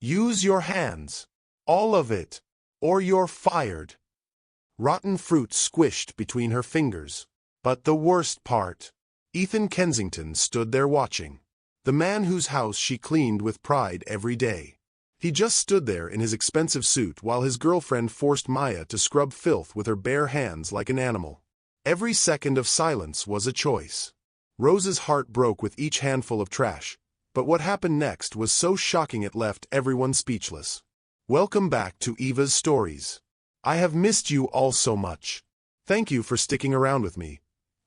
Use your hands. All of it. Or you're fired. Rotten fruit squished between her fingers. But the worst part. Ethan Kensington stood there watching. The man whose house she cleaned with pride every day. He just stood there in his expensive suit while his girlfriend forced Maya to scrub filth with her bare hands like an animal. Every second of silence was a choice. Rose's heart broke with each handful of trash, but what happened next was so shocking it left everyone speechless. Welcome back to Eva's Stories. I have missed you all so much. Thank you for sticking around with me.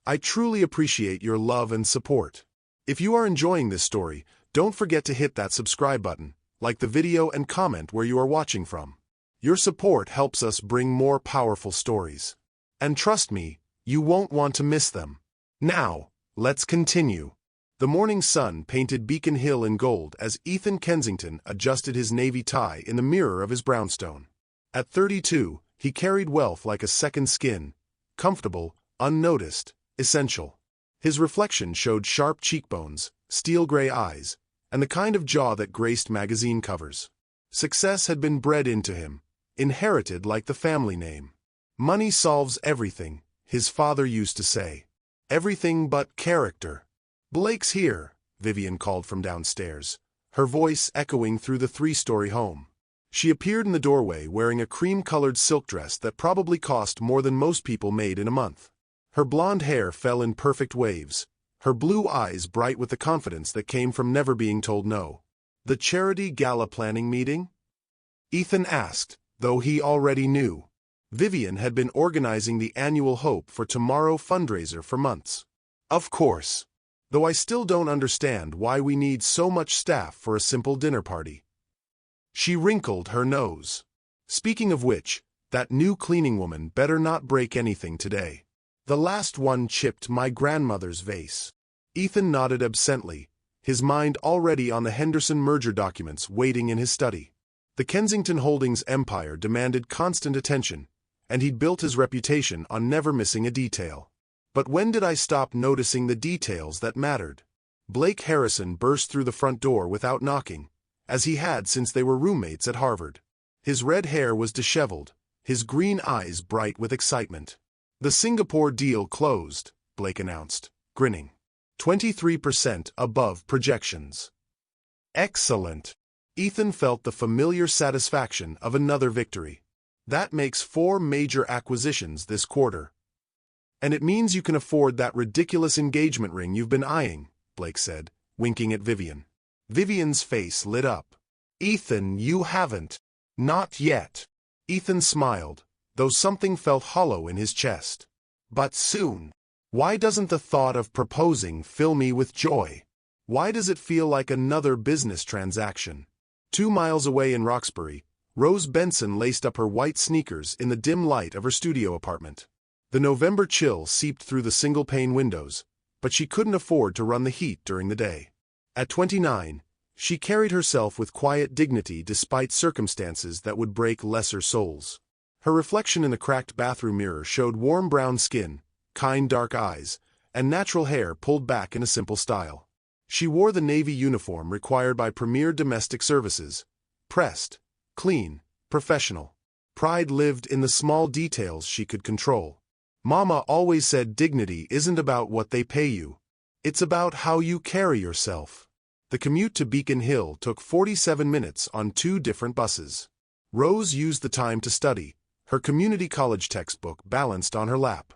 I truly appreciate your love and support. If you are enjoying this story, don't forget to hit that subscribe button, like the video and comment where you are watching from. Your support helps us bring more powerful stories. And trust me, you won't want to miss them. Now, let's continue. The morning sun painted Beacon Hill in gold as Ethan Kensington adjusted his navy tie in the mirror of his brownstone. At 32, he carried wealth like a second skin, comfortable, unnoticed, essential. His reflection showed sharp cheekbones, steel-gray eyes, and the kind of jaw that graced magazine covers. Success had been bred into him, inherited like the family name. Money solves everything, his father used to say. Everything but character. Blake's here, Vivien called from downstairs, her voice echoing through the three-story home. She appeared in the doorway wearing a cream-colored silk dress that probably cost more than most people made in a month. Her blonde hair fell in perfect waves, her blue eyes bright with the confidence that came from never being told no. The charity gala planning meeting? Ethan asked, though he already knew. Vivien had been organizing the annual Hope for Tomorrow fundraiser for months. Of course. Though I still don't understand why we need so much staff for a simple dinner party. She wrinkled her nose. Speaking of which, that new cleaning woman better not break anything today. The last one chipped my grandmother's vase. Ethan nodded absently, his mind already on the Henderson merger documents waiting in his study. The Kensington Holdings empire demanded constant attention, and he'd built his reputation on never missing a detail. But when did I stop noticing the details that mattered? Blake Harrison burst through the front door without knocking, as he had since they were roommates at Harvard. His red hair was disheveled, his green eyes bright with excitement. The Singapore deal closed, Blake announced, grinning. 23% above projections. Excellent. Ethan felt the familiar satisfaction of another victory. That makes 4 major acquisitions this quarter. And it means you can afford that ridiculous engagement ring you've been eyeing, Blake said, winking at Vivien. Vivien's face lit up. Ethan, you haven't. Not yet. Ethan smiled, though something felt hollow in his chest. But soon. Why doesn't the thought of proposing fill me with joy? Why does it feel like another business transaction? 2 miles away in Roxbury, Rose Benson laced up her white sneakers in the dim light of her studio apartment. The November chill seeped through the single-pane windows, but she couldn't afford to run the heat during the day. At 29, she carried herself with quiet dignity despite circumstances that would break lesser souls. Her reflection in the cracked bathroom mirror showed warm brown skin, kind dark eyes, and natural hair pulled back in a simple style. She wore the Navy uniform required by premier domestic services. Pressed, clean, professional. Pride lived in the small details she could control. Mama always said dignity isn't about what they pay you. It's about how you carry yourself. The commute to Beacon Hill took 47 minutes on 2 different buses. Rose used the time to study, her community college textbook balanced on her lap.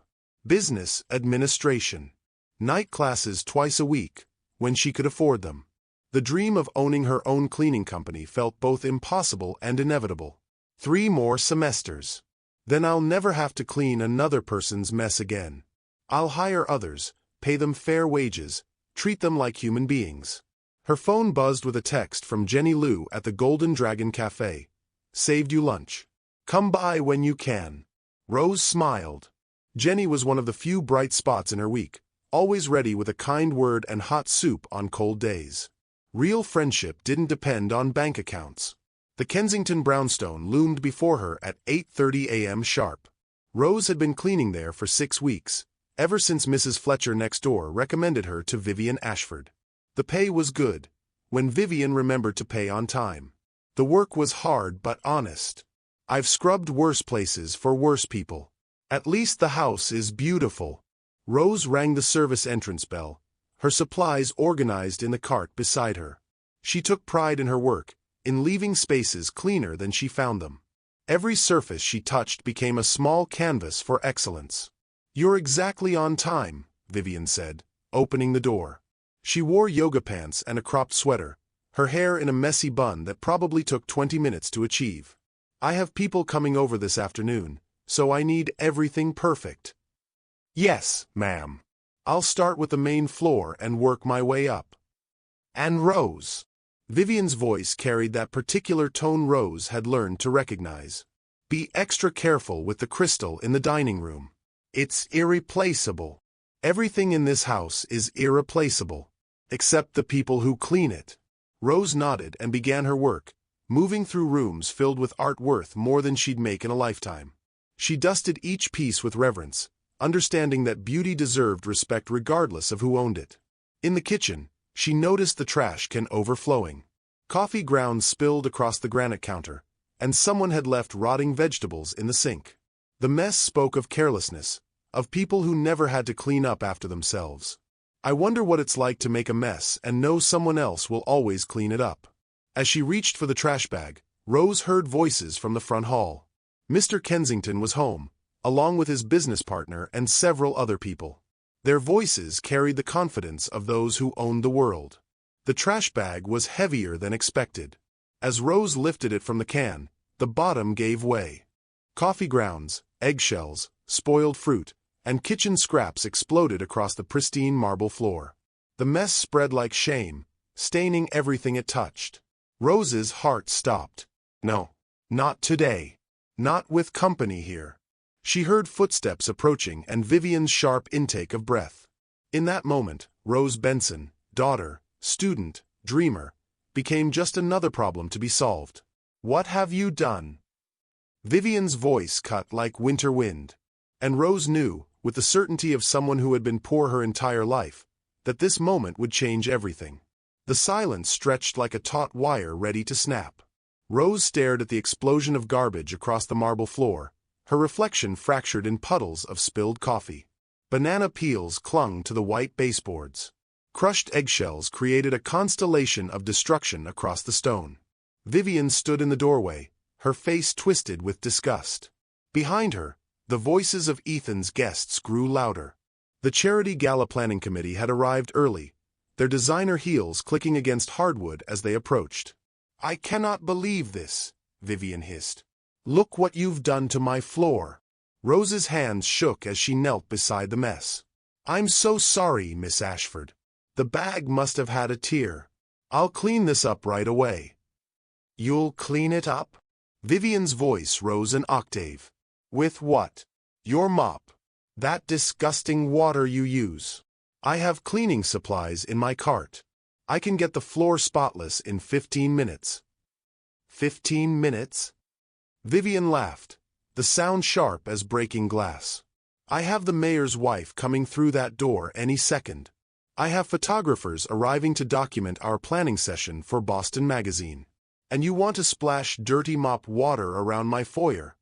Business administration. Night classes twice a week, when she could afford them. The dream of owning her own cleaning company felt both impossible and inevitable. 3 more semesters. Then I'll never have to clean another person's mess again. I'll hire others, pay them fair wages, treat them like human beings. Her phone buzzed with a text from Jenny Lou at the Golden Dragon Cafe. Saved you lunch. Come by when you can. Rose smiled. Jenny was one of the few bright spots in her week, always ready with a kind word and hot soup on cold days. Real friendship didn't depend on bank accounts. The Kensington brownstone loomed before her at 8:30 a.m. sharp. Rose had been cleaning there for 6 weeks, ever since Mrs. Fletcher next door recommended her to Vivien Ashford. The pay was good, when Vivien remembered to pay on time. The work was hard but honest. I've scrubbed worse places for worse people. At least the house is beautiful. Rose rang the service entrance bell, her supplies organized in the cart beside her. She took pride in her work, in leaving spaces cleaner than she found them. Every surface she touched became a small canvas for excellence. "You're exactly on time," Vivien said, opening the door. She wore yoga pants and a cropped sweater, her hair in a messy bun that probably took 20 minutes to achieve. "I have people coming over this afternoon, so I need everything perfect." "Yes, ma'am. I'll start with the main floor and work my way up." "And Rose." Vivien's voice carried that particular tone Rose had learned to recognize. "Be extra careful with the crystal in the dining room. It's irreplaceable. Everything in this house is irreplaceable, except the people who clean it." Rose nodded and began her work, moving through rooms filled with art worth more than she'd make in a lifetime. She dusted each piece with reverence, understanding that beauty deserved respect regardless of who owned it. In the kitchen, she noticed the trash can overflowing. Coffee grounds spilled across the granite counter, and someone had left rotting vegetables in the sink. The mess spoke of carelessness, of people who never had to clean up after themselves. "I wonder what it's like to make a mess and know someone else will always clean it up." As she reached for the trash bag, Rose heard voices from the front hall. Mr. Kensington was home, along with his business partner and several other people. Their voices carried the confidence of those who owned the world. The trash bag was heavier than expected. As Rose lifted it from the can, the bottom gave way. Coffee grounds, eggshells, spoiled fruit, and kitchen scraps exploded across the pristine marble floor. The mess spread like shame, staining everything it touched. Rose's heart stopped. No, not today. Not with company here. She heard footsteps approaching and Vivien's sharp intake of breath. In that moment, Rose Benson, daughter, student, dreamer, became just another problem to be solved. "What have you done?" Vivien's voice cut like winter wind. And Rose knew, with the certainty of someone who had been poor her entire life, that this moment would change everything. The silence stretched like a taut wire ready to snap. Rose stared at the explosion of garbage across the marble floor, her reflection fractured in puddles of spilled coffee. Banana peels clung to the white baseboards. Crushed eggshells created a constellation of destruction across the stone. Vivien stood in the doorway, her face twisted with disgust. Behind her, the voices of Ethan's guests grew louder. The charity gala planning committee had arrived early, their designer heels clicking against hardwood as they approached. "I cannot believe this," Vivien hissed. "Look what you've done to my floor." Rose's hands shook as she knelt beside the mess. "I'm so sorry, Miss Ashford. The bag must have had a tear. I'll clean this up right away." "You'll clean it up?" Vivien's voice rose an octave. "With what? Your mop. That disgusting water you use. I have cleaning supplies in my cart. I can get the floor spotless in 15 minutes. 15 minutes? Vivien laughed, the sound sharp as breaking glass. I have the mayor's wife coming through that door any second. I have photographers arriving to document our planning session for Boston Magazine. And you want to splash dirty mop water around my foyer?"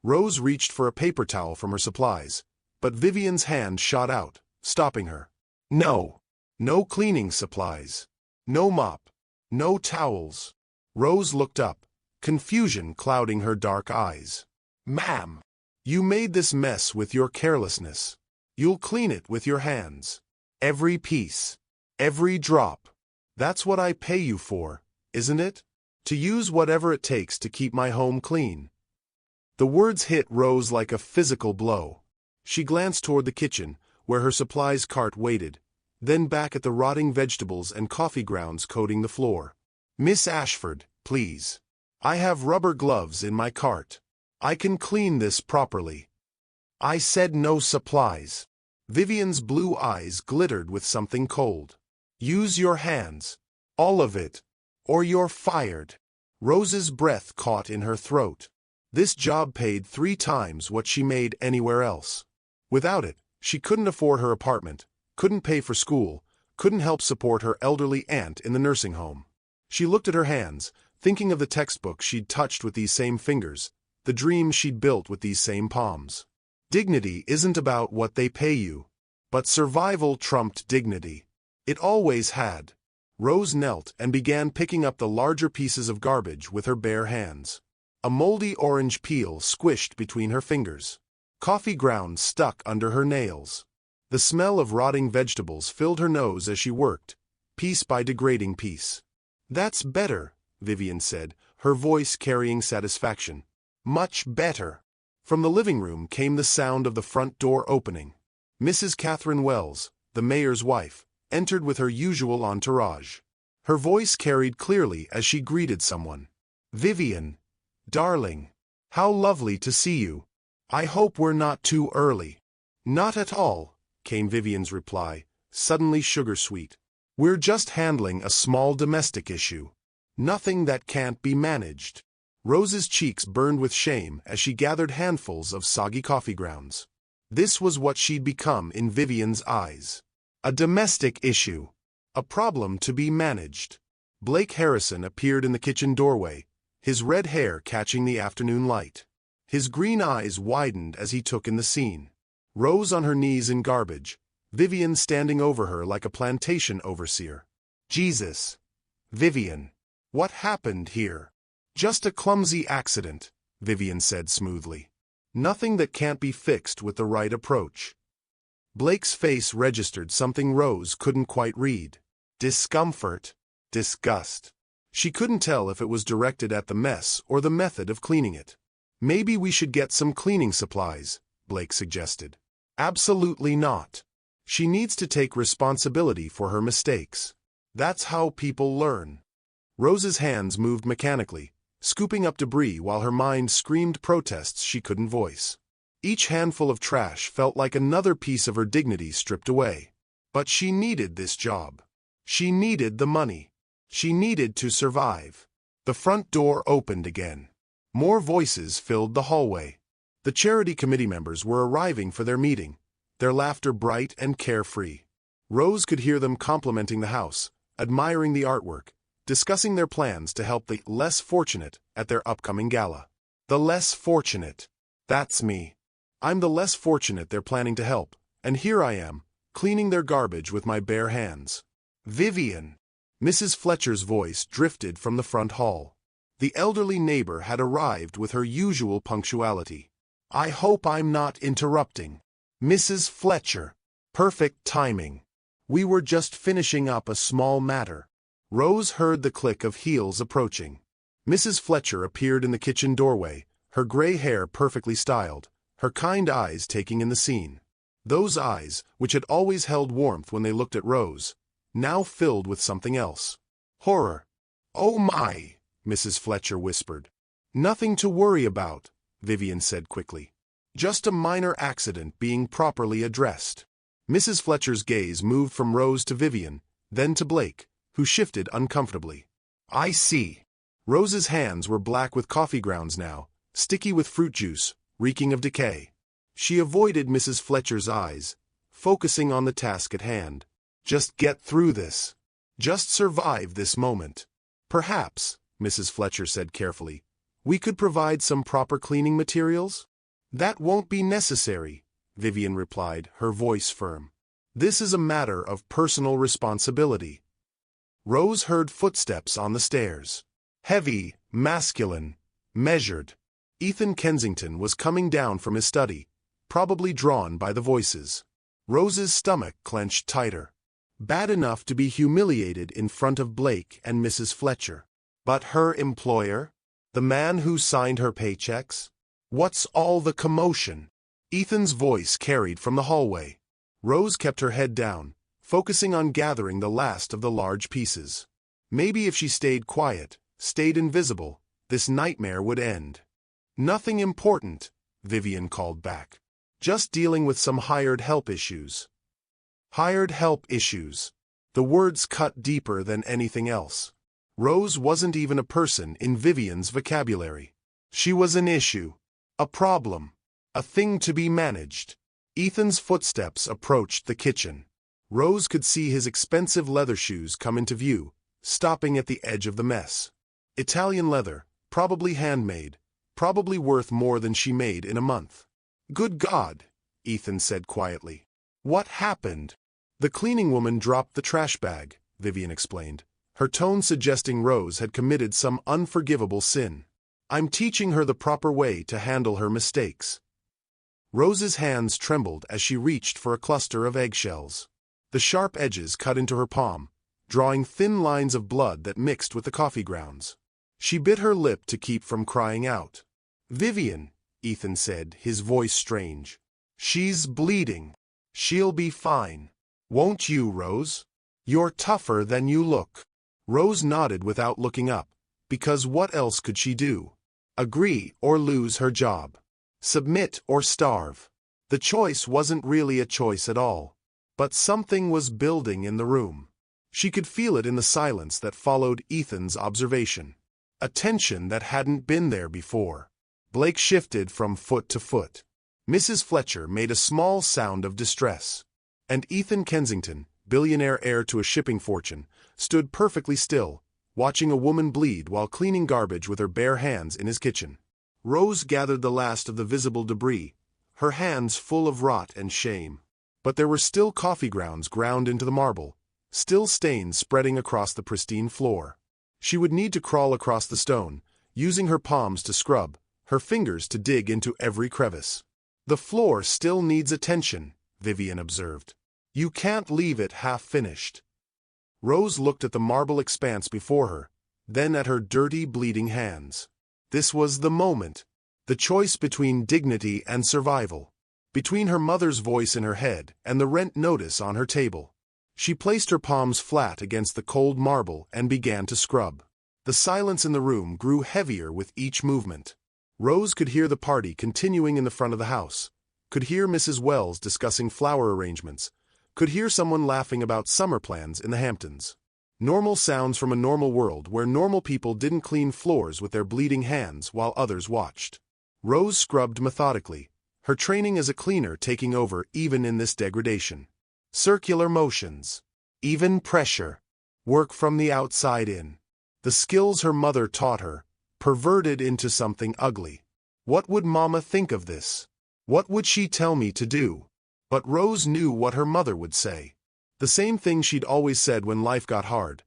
Rose reached for a paper towel from her supplies, but Vivien's hand shot out, stopping her. "No. No cleaning supplies. No mop. No towels." Rose looked up, confusion clouding her dark eyes. "Ma'am, you made this mess with your carelessness. You'll clean it with your hands. Every piece. Every drop. That's what I pay you for, isn't it? To use whatever it takes to keep my home clean." The words hit Rose like a physical blow. She glanced toward the kitchen, where her supplies cart waited, then back at the rotting vegetables and coffee grounds coating the floor. "Miss Ashford, please. I have rubber gloves in my cart. I can clean this properly." "I said no supplies." Vivien's blue eyes glittered with something cold. "Use your hands. All of it. Or you're fired." Rose's breath caught in her throat. This job paid 3 times what she made anywhere else. Without it, she couldn't afford her apartment, couldn't pay for school, couldn't help support her elderly aunt in the nursing home. She looked at her hands, thinking of the textbook she'd touched with these same fingers, the dreams she'd built with these same palms. Dignity isn't about what they pay you, but survival trumped dignity. It always had. Rose knelt and began picking up the larger pieces of garbage with her bare hands. A moldy orange peel squished between her fingers. Coffee grounds stuck under her nails. The smell of rotting vegetables filled her nose as she worked, piece by degrading piece. "That's better," Vivien said, her voice carrying satisfaction. "Much better." From the living room came the sound of the front door opening. Mrs. Catherine Wells, the mayor's wife, entered with her usual entourage. Her voice carried clearly as she greeted someone. "Vivien, darling, how lovely to see you. I hope we're not too early." "Not at all," came Vivien's reply, suddenly sugar-sweet. "We're just handling a small domestic issue. Nothing that can't be managed." Rose's cheeks burned with shame as she gathered handfuls of soggy coffee grounds. This was what she'd become in Vivien's eyes. A domestic issue. A problem to be managed. Blake Harrison appeared in the kitchen doorway, his red hair catching the afternoon light. His green eyes widened as he took in the scene. Rose on her knees in garbage, Vivien standing over her like a plantation overseer. "Jesus. Vivien. What happened here?" "Just a clumsy accident," Vivien said smoothly. "Nothing that can't be fixed with the right approach." Blake's face registered something Rose couldn't quite read. Discomfort. Disgust. She couldn't tell if it was directed at the mess or the method of cleaning it. "Maybe we should get some cleaning supplies," Blake suggested. "Absolutely not. She needs to take responsibility for her mistakes. That's how people learn." Rose's hands moved mechanically, scooping up debris while her mind screamed protests she couldn't voice. Each handful of trash felt like another piece of her dignity stripped away. But she needed this job. She needed the money. She needed to survive. The front door opened again. More voices filled the hallway. The charity committee members were arriving for their meeting, their laughter bright and carefree. Rose could hear them complimenting the house, admiring the artwork, discussing their plans to help the less fortunate at their upcoming gala. The less fortunate. That's me. I'm the less fortunate they're planning to help, and here I am, cleaning their garbage with my bare hands. "Vivien." Mrs. Fletcher's voice drifted from the front hall. The elderly neighbor had arrived with her usual punctuality. "I hope I'm not interrupting." "Mrs. Fletcher." Perfect timing. "We were just finishing up a small matter." Rose heard the click of heels approaching. Mrs. Fletcher appeared in the kitchen doorway, her gray hair perfectly styled, her kind eyes taking in the scene. Those eyes, which had always held warmth when they looked at Rose, now filled with something else. Horror. "Oh my," Mrs. Fletcher whispered. "Nothing to worry about," Vivien said quickly. "Just a minor accident being properly addressed." Mrs. Fletcher's gaze moved from Rose to Vivien, then to Blake, who shifted uncomfortably. "I see." Rose's hands were black with coffee grounds now, sticky with fruit juice, reeking of decay. She avoided Mrs. Fletcher's eyes, focusing on the task at hand. Just get through this. Just survive this moment. "Perhaps," Mrs. Fletcher said carefully, "we could provide some proper cleaning materials?" "That won't be necessary," Vivien replied, her voice firm. "This is a matter of personal responsibility." Rose heard footsteps on the stairs. Heavy, masculine, measured. Ethan Kensington was coming down from his study, probably drawn by the voices. Rose's stomach clenched tighter. Bad enough to be humiliated in front of Blake and Mrs. Fletcher. But her employer? The man who signed her paychecks? What's all the commotion? Ethan's voice carried from the hallway. Rose kept her head down, focusing on gathering the last of the large pieces. Maybe if she stayed quiet, stayed invisible, this nightmare would end. "Nothing important," Vivien called back. "Just dealing with some hired help issues." Hired help issues. The words cut deeper than anything else. Rose wasn't even a person in Vivien's vocabulary. She was an issue. A problem. A thing to be managed. Ethan's footsteps approached the kitchen. Rose could see his expensive leather shoes come into view, stopping at the edge of the mess. Italian leather, probably handmade, probably worth more than she made in a month. Good God, Ethan said quietly. What happened? The cleaning woman dropped the trash bag, Vivien explained, her tone suggesting Rose had committed some unforgivable sin. I'm teaching her the proper way to handle her mistakes. Rose's hands trembled as she reached for a cluster of eggshells. The sharp edges cut into her palm, drawing thin lines of blood that mixed with the coffee grounds. She bit her lip to keep from crying out. Vivien, Ethan said, his voice strange. She's bleeding. She'll be fine. Won't you, Rose? You're tougher than you look. Rose nodded without looking up, because what else could she do? Agree or lose her job. Submit or starve. The choice wasn't really a choice at all. But something was building in the room. She could feel it in the silence that followed Ethan's observation. A tension that hadn't been there before. Blake shifted from foot to foot. Mrs. Fletcher made a small sound of distress. And Ethan Kensington, billionaire heir to a shipping fortune, stood perfectly still, watching a woman bleed while cleaning garbage with her bare hands in his kitchen. Rose gathered the last of the visible debris, her hands full of rot and shame. But there were still coffee grounds ground into the marble, still stains spreading across the pristine floor. She would need to crawl across the stone, using her palms to scrub, her fingers to dig into every crevice. The floor still needs attention, Vivien observed. You can't leave it half-finished. Rose looked at the marble expanse before her, then at her dirty, bleeding hands. This was the moment, the choice between dignity and survival, between her mother's voice in her head and the rent notice on her table. She placed her palms flat against the cold marble and began to scrub. The silence in the room grew heavier with each movement. Rose could hear the party continuing in the front of the house, could hear Mrs. Wells discussing flower arrangements, could hear someone laughing about summer plans in the Hamptons. Normal sounds from a normal world where normal people didn't clean floors with their bleeding hands while others watched. Rose scrubbed methodically, her training as a cleaner taking over even in this degradation. Circular motions, even pressure, work from the outside in. The skills her mother taught her, perverted into something ugly. What would Mama think of this? What would she tell me to do? But Rose knew what her mother would say. The same thing she'd always said when life got hard.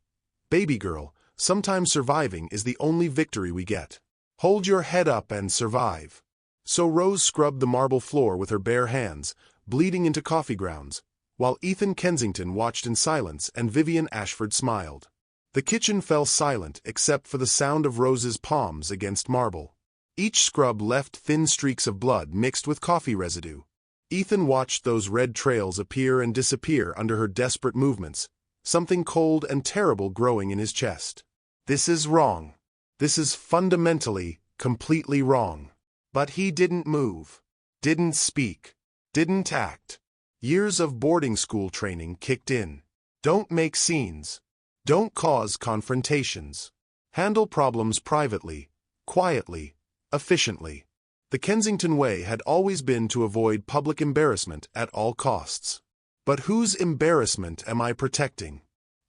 Baby girl, sometimes surviving is the only victory we get. Hold your head up and survive. So Rose scrubbed the marble floor with her bare hands, bleeding into coffee grounds, while Ethan Kensington watched in silence and Vivien Ashford smiled. The kitchen fell silent except for the sound of Rose's palms against marble. Each scrub left thin streaks of blood mixed with coffee residue. Ethan watched those red trails appear and disappear under her desperate movements, something cold and terrible growing in his chest. This is wrong. This is fundamentally, completely wrong. But he didn't move, didn't speak, didn't act. Years of boarding school training kicked in. Don't make scenes. Don't cause confrontations. Handle problems privately, quietly, efficiently. The Kensington way had always been to avoid public embarrassment at all costs. But whose embarrassment am I protecting?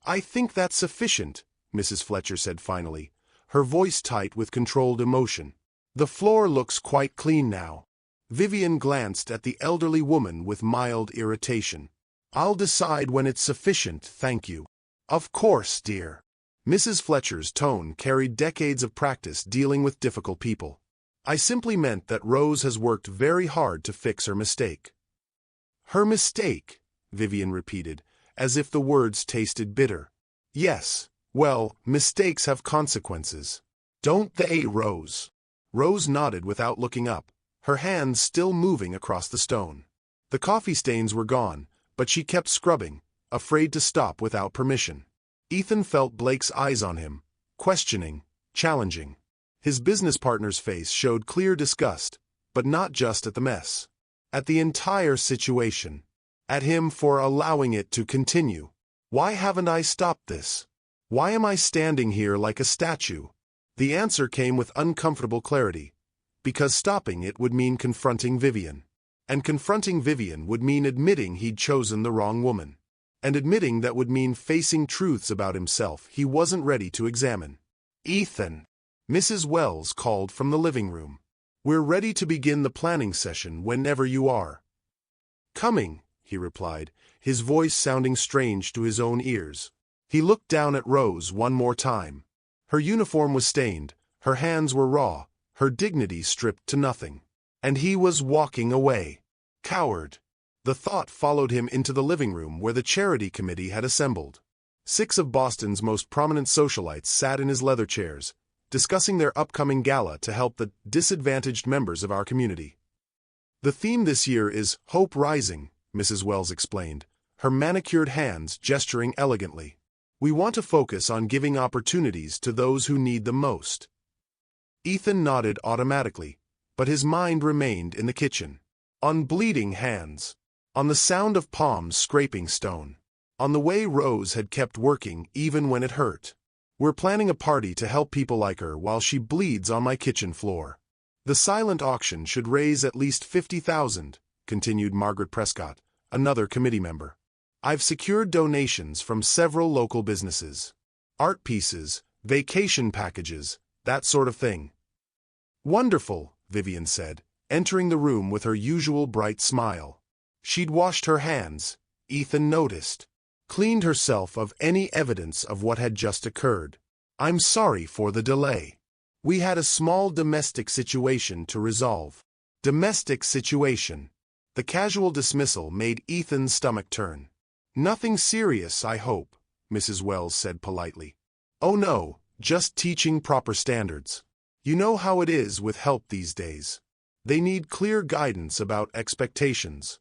I think that's sufficient, Mrs. Fletcher said finally, her voice tight with controlled emotion. The floor looks quite clean now. Vivien glanced at the elderly woman with mild irritation. I'll decide when it's sufficient, thank you. Of course, dear. Mrs. Fletcher's tone carried decades of practice dealing with difficult people. I simply meant that Rose has worked very hard to fix her mistake. Her mistake, Vivien repeated, as if the words tasted bitter. Yes, well, mistakes have consequences. Don't they, Rose? Rose nodded without looking up, her hands still moving across the stone. The coffee stains were gone, but she kept scrubbing, afraid to stop without permission. Ethan felt Blake's eyes on him, questioning, challenging. His business partner's face showed clear disgust, but not just at the mess. At the entire situation. At him for allowing it to continue. Why haven't I stopped this? Why am I standing here like a statue? The answer came with uncomfortable clarity. Because stopping it would mean confronting Vivien. And confronting Vivien would mean admitting he'd chosen the wrong woman. And admitting that would mean facing truths about himself he wasn't ready to examine. Ethan. Mrs. Wells called from the living room. "We're ready to begin the planning session whenever you are." "Coming," he replied, his voice sounding strange to his own ears. He looked down at Rose one more time. Her uniform was stained, her hands were raw, her dignity stripped to nothing. And he was walking away. Coward. The thought followed him into the living room where the charity committee had assembled. 6 of Boston's most prominent socialites sat in his leather chairs, discussing their upcoming gala to help the disadvantaged members of our community. "The theme this year is Hope Rising," Mrs. Wells explained, her manicured hands gesturing elegantly. "We want to focus on giving opportunities to those who need them most." Ethan nodded automatically, but his mind remained in the kitchen. On bleeding hands. On the sound of palms scraping stone. On the way Rose had kept working even when it hurt. "We're planning a party to help people like her while she bleeds on my kitchen floor. The silent auction should raise at least $50,000, continued Margaret Prescott, another committee member. "I've secured donations from several local businesses. Art pieces, vacation packages, that sort of thing." "Wonderful," Vivien said, entering the room with her usual bright smile. She'd washed her hands, Ethan noticed. Cleaned herself of any evidence of what had just occurred. "I'm sorry for the delay. We had a small domestic situation to resolve." Domestic situation. The casual dismissal made Ethan's stomach turn. "Nothing serious, I hope," Mrs. Wells said politely. "Oh no, just teaching proper standards. You know how it is with help these days. They need clear guidance about expectations."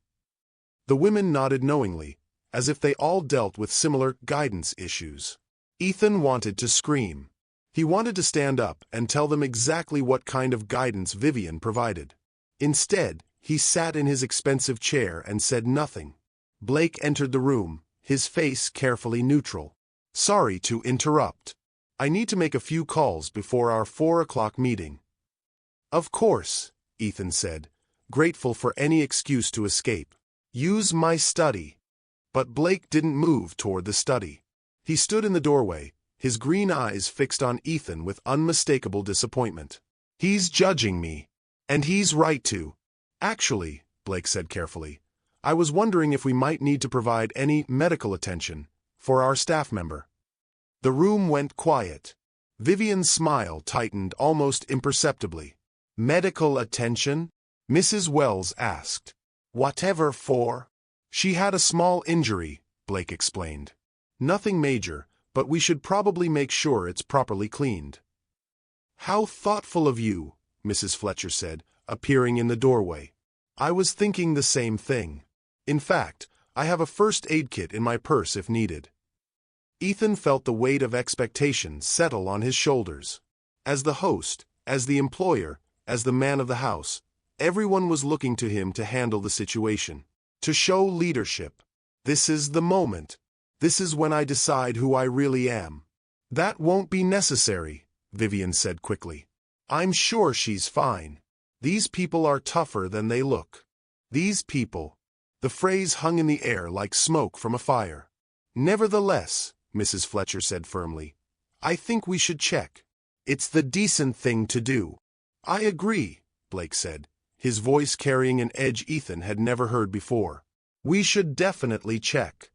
The women nodded knowingly, as if they all dealt with similar guidance issues. Ethan wanted to scream. He wanted to stand up and tell them exactly what kind of guidance Vivien provided. Instead, he sat in his expensive chair and said nothing. Blake entered the room, his face carefully neutral. "Sorry to interrupt. I need to make a few calls before our 4 o'clock meeting." "Of course," Ethan said, grateful for any excuse to escape. "Use my study." But Blake didn't move toward the study. He stood in the doorway, his green eyes fixed on Ethan with unmistakable disappointment. "He's judging me. And he's right to." "Actually," Blake said carefully, "I was wondering if we might need to provide any medical attention for our staff member." The room went quiet. Vivien's smile tightened almost imperceptibly. "Medical attention?" Mrs. Wells asked. "Whatever for?" "She had a small injury," Blake explained. "Nothing major, but we should probably make sure it's properly cleaned." "How thoughtful of you," Mrs. Fletcher said, appearing in the doorway. "I was thinking the same thing. In fact, I have a first aid kit in my purse if needed." Ethan felt the weight of expectation settle on his shoulders. As the host, as the employer, as the man of the house, everyone was looking to him to handle the situation, to show leadership. "This is the moment. This is when I decide who I really am." "That won't be necessary," Vivien said quickly. "I'm sure she's fine. These people are tougher than they look." "These people." The phrase hung in the air like smoke from a fire. "Nevertheless," Mrs. Fletcher said firmly, "I think we should check. It's the decent thing to do." "I agree," Blake said, his voice carrying an edge Ethan had never heard before. "We should definitely check."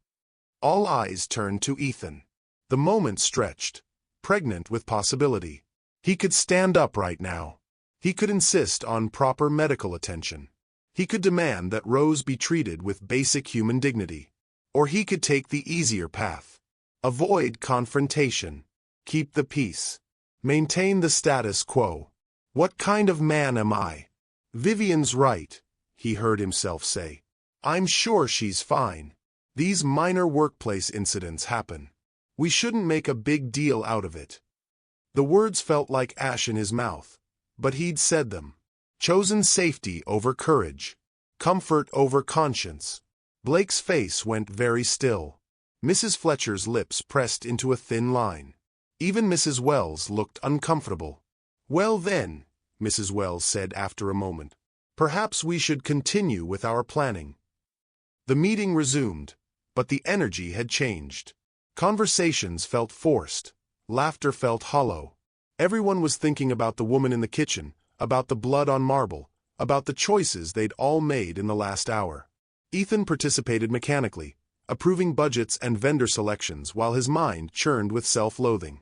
All eyes turned to Ethan. The moment stretched, pregnant with possibility. He could stand up right now. He could insist on proper medical attention. He could demand that Rose be treated with basic human dignity. Or he could take the easier path. Avoid confrontation. Keep the peace. Maintain the status quo. "What kind of man am I?" "Vivien's right," he heard himself say. "I'm sure she's fine. These minor workplace incidents happen. We shouldn't make a big deal out of it." The words felt like ash in his mouth, but he'd said them. Chosen safety over courage. Comfort over conscience. Blake's face went very still. Mrs. Fletcher's lips pressed into a thin line. Even Mrs. Wells looked uncomfortable. "Well then," Mrs. Wells said after a moment, "perhaps we should continue with our planning." The meeting resumed, but the energy had changed. Conversations felt forced. Laughter felt hollow. Everyone was thinking about the woman in the kitchen, about the blood on marble, about the choices they'd all made in the last hour. Ethan participated mechanically, approving budgets and vendor selections while his mind churned with self-loathing.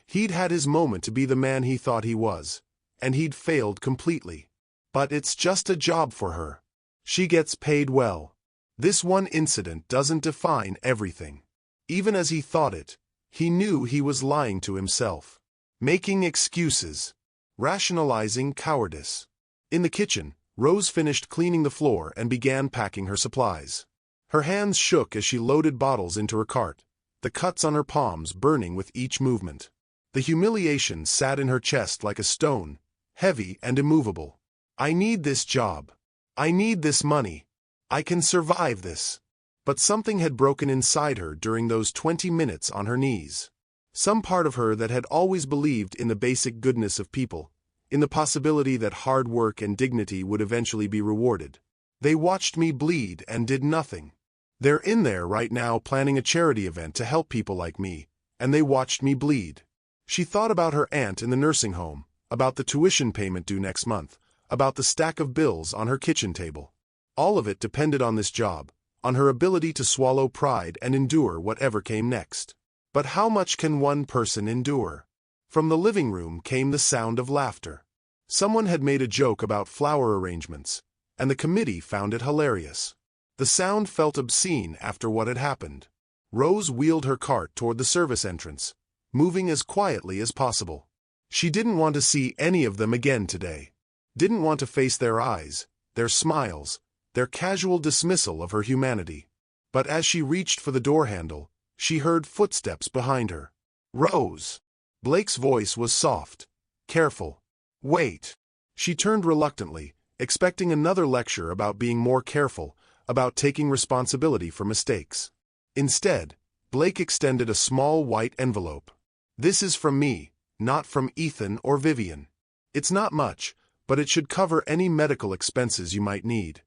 He'd had his moment to be the man he thought he was, and he'd failed completely. But it's just a job for her. She gets paid well. This one incident doesn't define everything. Even as he thought it, he knew he was lying to himself. Making excuses. Rationalizing cowardice. In the kitchen, Rose finished cleaning the floor and began packing her supplies. Her hands shook as she loaded bottles into her cart, the cuts on her palms burning with each movement. The humiliation sat in her chest like a stone, heavy and immovable. I need this job. I need this money. I can survive this. But something had broken inside her during those 20 minutes on her knees. Some part of her that had always believed in the basic goodness of people, in the possibility that hard work and dignity would eventually be rewarded. They watched me bleed and did nothing. They're in there right now planning a charity event to help people like me, and they watched me bleed. She thought about her aunt in the nursing home, about the tuition payment due next month, about the stack of bills on her kitchen table. All of it depended on this job, on her ability to swallow pride and endure whatever came next. But how much can one person endure? From the living room came the sound of laughter. Someone had made a joke about flower arrangements, and the committee found it hilarious. The sound felt obscene after what had happened. Rose wheeled her cart toward the service entrance, moving as quietly as possible. She didn't want to see any of them again today. Didn't want to face their eyes, their smiles, their casual dismissal of her humanity. But as she reached for the door handle, she heard footsteps behind her. Rose! Blake's voice was soft, careful. Wait! She turned reluctantly, expecting another lecture about being more careful, about taking responsibility for mistakes. Instead, Blake extended a small white envelope. This is from me, not from Ethan or Vivien. It's not much, but it should cover any medical expenses you might need.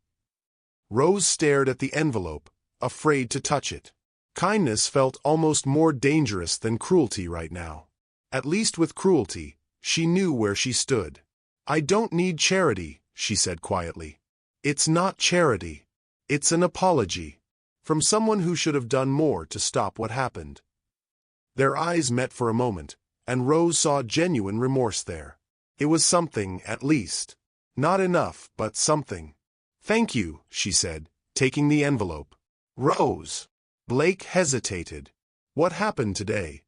Rose stared at the envelope, afraid to touch it. Kindness felt almost more dangerous than cruelty right now. At least with cruelty, she knew where she stood. I don't need charity, she said quietly. It's not charity. It's an apology. From someone who should have done more to stop what happened. Their eyes met for a moment, and Rose saw genuine remorse there. It was something, at least. Not enough, but something. Thank you, she said, taking the envelope. Rose! Blake hesitated. What happened today?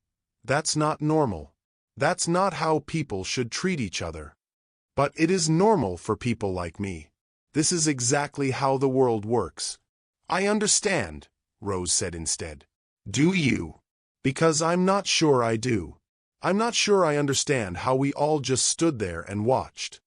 That's not normal. That's not how people should treat each other. But it is normal for people like me. This is exactly how the world works. I understand, Rose said instead. Do you? Because I'm not sure I do. I'm not sure I understand how we all just stood there and watched.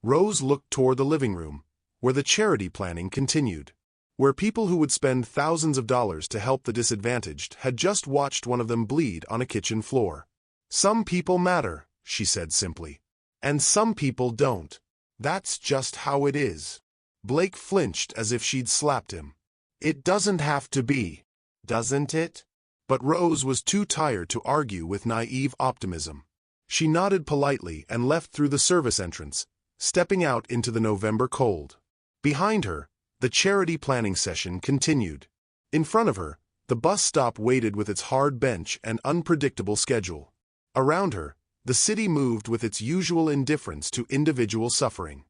Rose looked toward the living room, where the charity planning continued. Where people who would spend thousands of dollars to help the disadvantaged had just watched one of them bleed on a kitchen floor. Some people matter, she said simply. And some people don't. That's just how it is. Blake flinched as if she'd slapped him. It doesn't have to be, doesn't it? But Rose was too tired to argue with naive optimism. She nodded politely and left through the service entrance, stepping out into the November cold. Behind her, the charity planning session continued. In front of her, the bus stop waited with its hard bench and unpredictable schedule. Around her, the city moved with its usual indifference to individual suffering.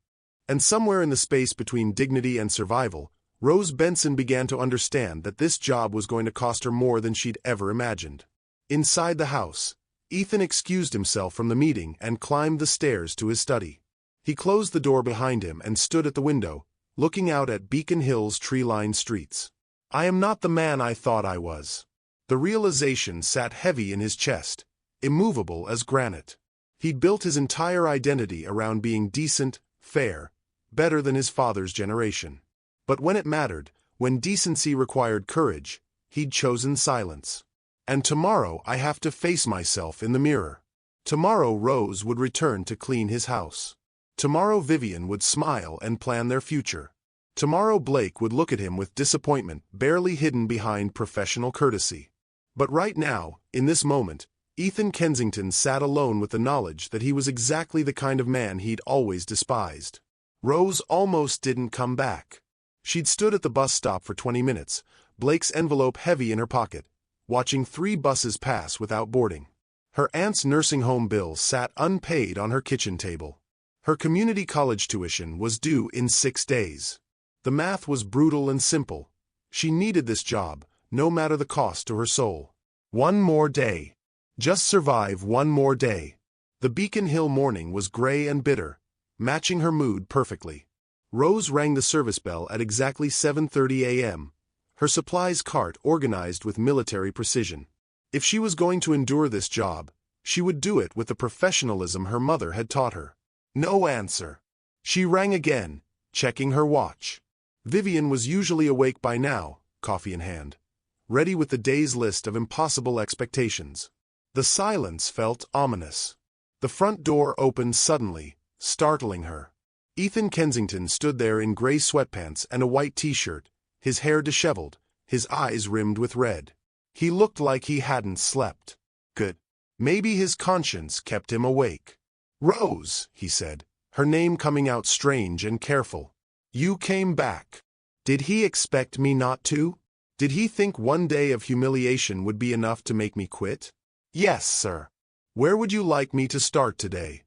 And somewhere in the space between dignity and survival, Rose Benson began to understand that this job was going to cost her more than she'd ever imagined. Inside the house, Ethan excused himself from the meeting and climbed the stairs to his study. He closed the door behind him and stood at the window, looking out at Beacon Hill's tree-lined streets. I am not the man I thought I was. The realization sat heavy in his chest, immovable as granite. He'd built his entire identity around being decent, fair, better than his father's generation. But when it mattered, when decency required courage, he'd chosen silence. And tomorrow I have to face myself in the mirror. Tomorrow Rose would return to clean his house. Tomorrow Vivien would smile and plan their future. Tomorrow Blake would look at him with disappointment barely hidden behind professional courtesy. But right now, in this moment, Ethan Kensington sat alone with the knowledge that he was exactly the kind of man he'd always despised. Rose almost didn't come back. She'd stood at the bus stop for 20 minutes, Blake's envelope heavy in her pocket, watching 3 buses pass without boarding. Her aunt's nursing home bill sat unpaid on her kitchen table. Her community college tuition was due in 6 days. The math was brutal and simple. She needed this job, no matter the cost to her soul. One more day. Just survive one more day. The Beacon Hill morning was gray and bitter, matching her mood perfectly. Rose rang the service bell at exactly 7:30 a.m., her supplies cart organized with military precision. If she was going to endure this job, she would do it with the professionalism her mother had taught her. No answer. She rang again, checking her watch. Vivien was usually awake by now, coffee in hand, ready with the day's list of impossible expectations. The silence felt ominous. The front door opened suddenly, startling her. Ethan Kensington stood there in gray sweatpants and a white t-shirt, his hair disheveled, his eyes rimmed with red. He looked like he hadn't slept. Good. Maybe his conscience kept him awake. "Rose," he said, her name coming out strange and careful. "You came back." Did he expect me not to? Did he think one day of humiliation would be enough to make me quit? "Yes, sir." "Where would you like me to start today?"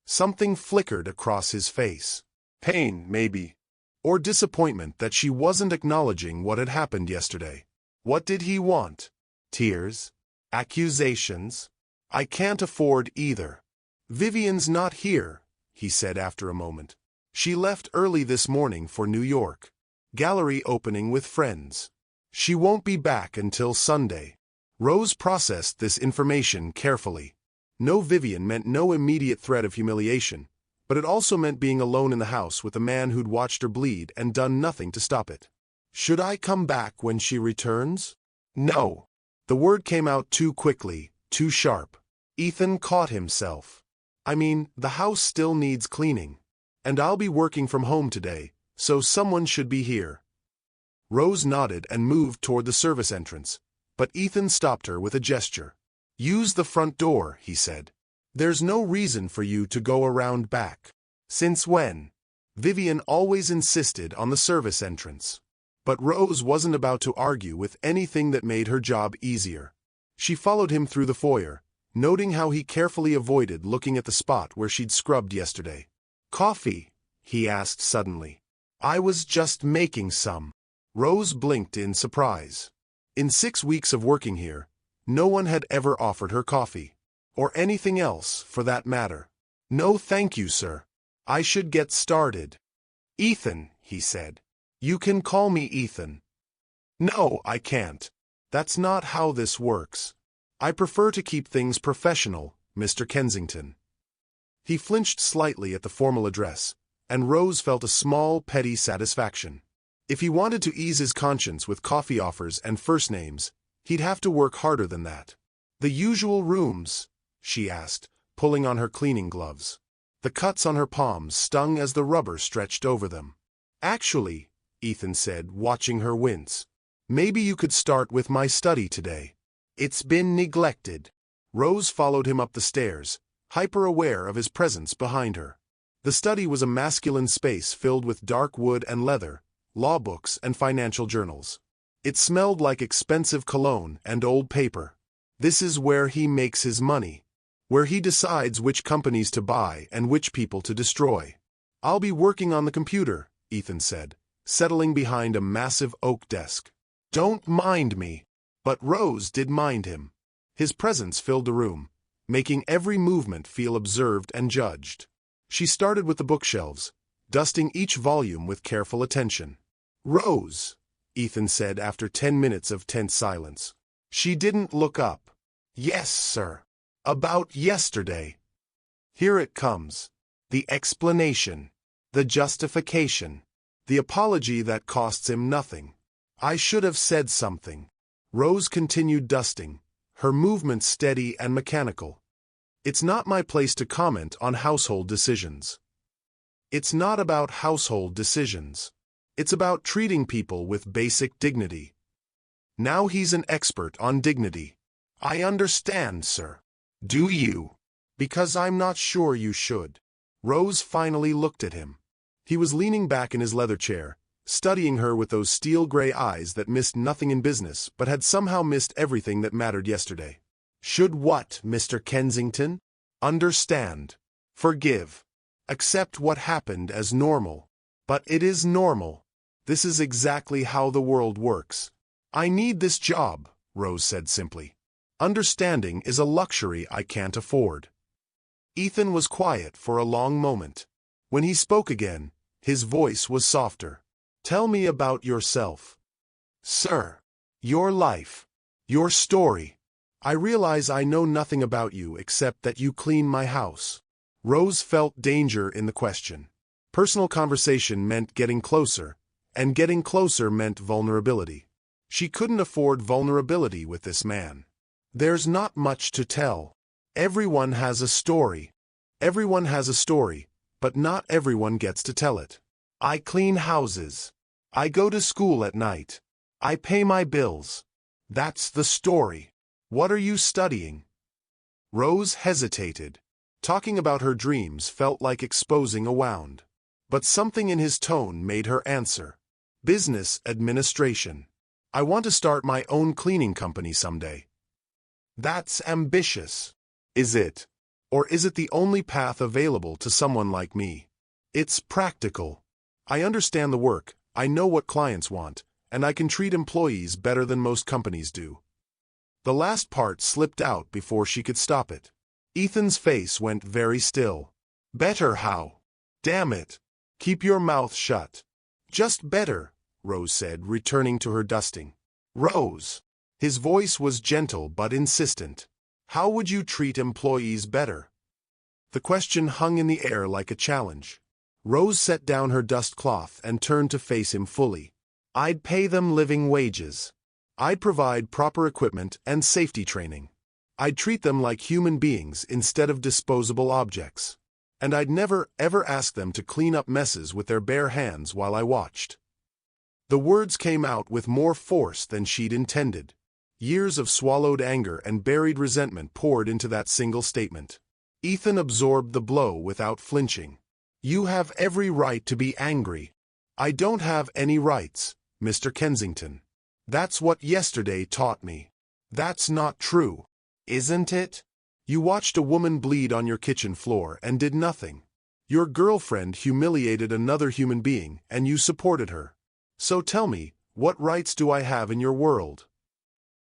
Something flickered across his face. Pain, maybe. Or disappointment that she wasn't acknowledging what had happened yesterday. What did he want? Tears? Accusations? "I can't afford either." "Vivien's not here," he said after a moment. "She left early this morning for New York. Gallery opening with friends. She won't be back until Sunday." Rose processed this information carefully. No Vivien meant no immediate threat of humiliation, but it also meant being alone in the house with a man who'd watched her bleed and done nothing to stop it. "Should I come back when she returns?" "No." The word came out too quickly, too sharp. Ethan caught himself. "I mean, the house still needs cleaning. And I'll be working from home today, so someone should be here." Rose nodded and moved toward the service entrance, but Ethan stopped her with a gesture. "Use the front door," he said. "There's no reason for you to go around back." "Since when?" Vivien always insisted on the service entrance. But Rose wasn't about to argue with anything that made her job easier. She followed him through the foyer, noting how he carefully avoided looking at the spot where she'd scrubbed yesterday. "Coffee?" he asked suddenly. "I was just making some." Rose blinked in surprise. In 6 weeks of working here, no one had ever offered her coffee. Or anything else, for that matter. "No thank you, sir. I should get started." "Ethan," he said. "You can call me Ethan." "No, I can't. That's not how this works. I prefer to keep things professional, Mr. Kensington." He flinched slightly at the formal address, and Rose felt a small, petty satisfaction. If he wanted to ease his conscience with coffee offers and first names, he'd have to work harder than that. "The usual rooms?" she asked, pulling on her cleaning gloves. The cuts on her palms stung as the rubber stretched over them. "Actually," Ethan said, watching her wince, "maybe you could start with my study today. It's been neglected." Rose followed him up the stairs, hyper-aware of his presence behind her. The study was a masculine space filled with dark wood and leather, law books and financial journals. It smelled like expensive cologne and old paper. This is where he makes his money. Where he decides which companies to buy and which people to destroy. "I'll be working on the computer," Ethan said, settling behind a massive oak desk. "Don't mind me." But Rose did mind him. His presence filled the room, making every movement feel observed and judged. She started with the bookshelves, dusting each volume with careful attention. "Rose," Ethan said after 10 minutes of tense silence. She didn't look up. "Yes, sir." "About yesterday." Here it comes. The explanation. The justification. The apology that costs him nothing. "I should have said something." Rose continued dusting, her movements steady and mechanical. "It's not my place to comment on household decisions." It's not about household decisions. It's about treating people with basic dignity. Now he's an expert on dignity. I understand, sir. Do you? Because I'm not sure you should. Rose finally looked at him. He was leaning back in his leather chair, studying her with those steel-gray eyes that missed nothing in business but had somehow missed everything that mattered yesterday. Should what, Mr. Kensington? Understand. Forgive. Accept what happened as normal. But it is normal. This is exactly how the world works. I need this job, Rose said simply. Understanding is a luxury I can't afford. Ethan was quiet for a long moment. When he spoke again, his voice was softer. Tell me about yourself. Sir. Your life. Your story. I realize I know nothing about you except that you clean my house. Rose felt danger in the question. Personal conversation meant getting closer, and getting closer meant vulnerability. She couldn't afford vulnerability with this man. There's not much to tell. Everyone has a story. Everyone has a story, but not everyone gets to tell it. I clean houses. I go to school at night. I pay my bills. That's the story. What are you studying? Rose hesitated. Talking about her dreams felt like exposing a wound. But something in his tone made her answer. Business administration. I want to start my own cleaning company someday. That's ambitious. Is it? Or is it the only path available to someone like me? It's practical. I understand the work, I know what clients want, and I can treat employees better than most companies do. The last part slipped out before she could stop it. Ethan's face went very still. Better how? Damn it. Keep your mouth shut. Just better, Rose said, returning to her dusting. Rose. His voice was gentle but insistent. How would you treat employees better? The question hung in the air like a challenge. Rose set down her dust cloth and turned to face him fully. I'd pay them living wages. I'd provide proper equipment and safety training. I'd treat them like human beings instead of disposable objects. And I'd never, ever ask them to clean up messes with their bare hands while I watched. The words came out with more force than she'd intended. Years of swallowed anger and buried resentment poured into that single statement. Ethan absorbed the blow without flinching. You have every right to be angry. I don't have any rights, Mr. Kensington. That's what yesterday taught me. That's not true. Isn't it? You watched a woman bleed on your kitchen floor and did nothing. Your girlfriend humiliated another human being and you supported her. So tell me, what rights do I have in your world?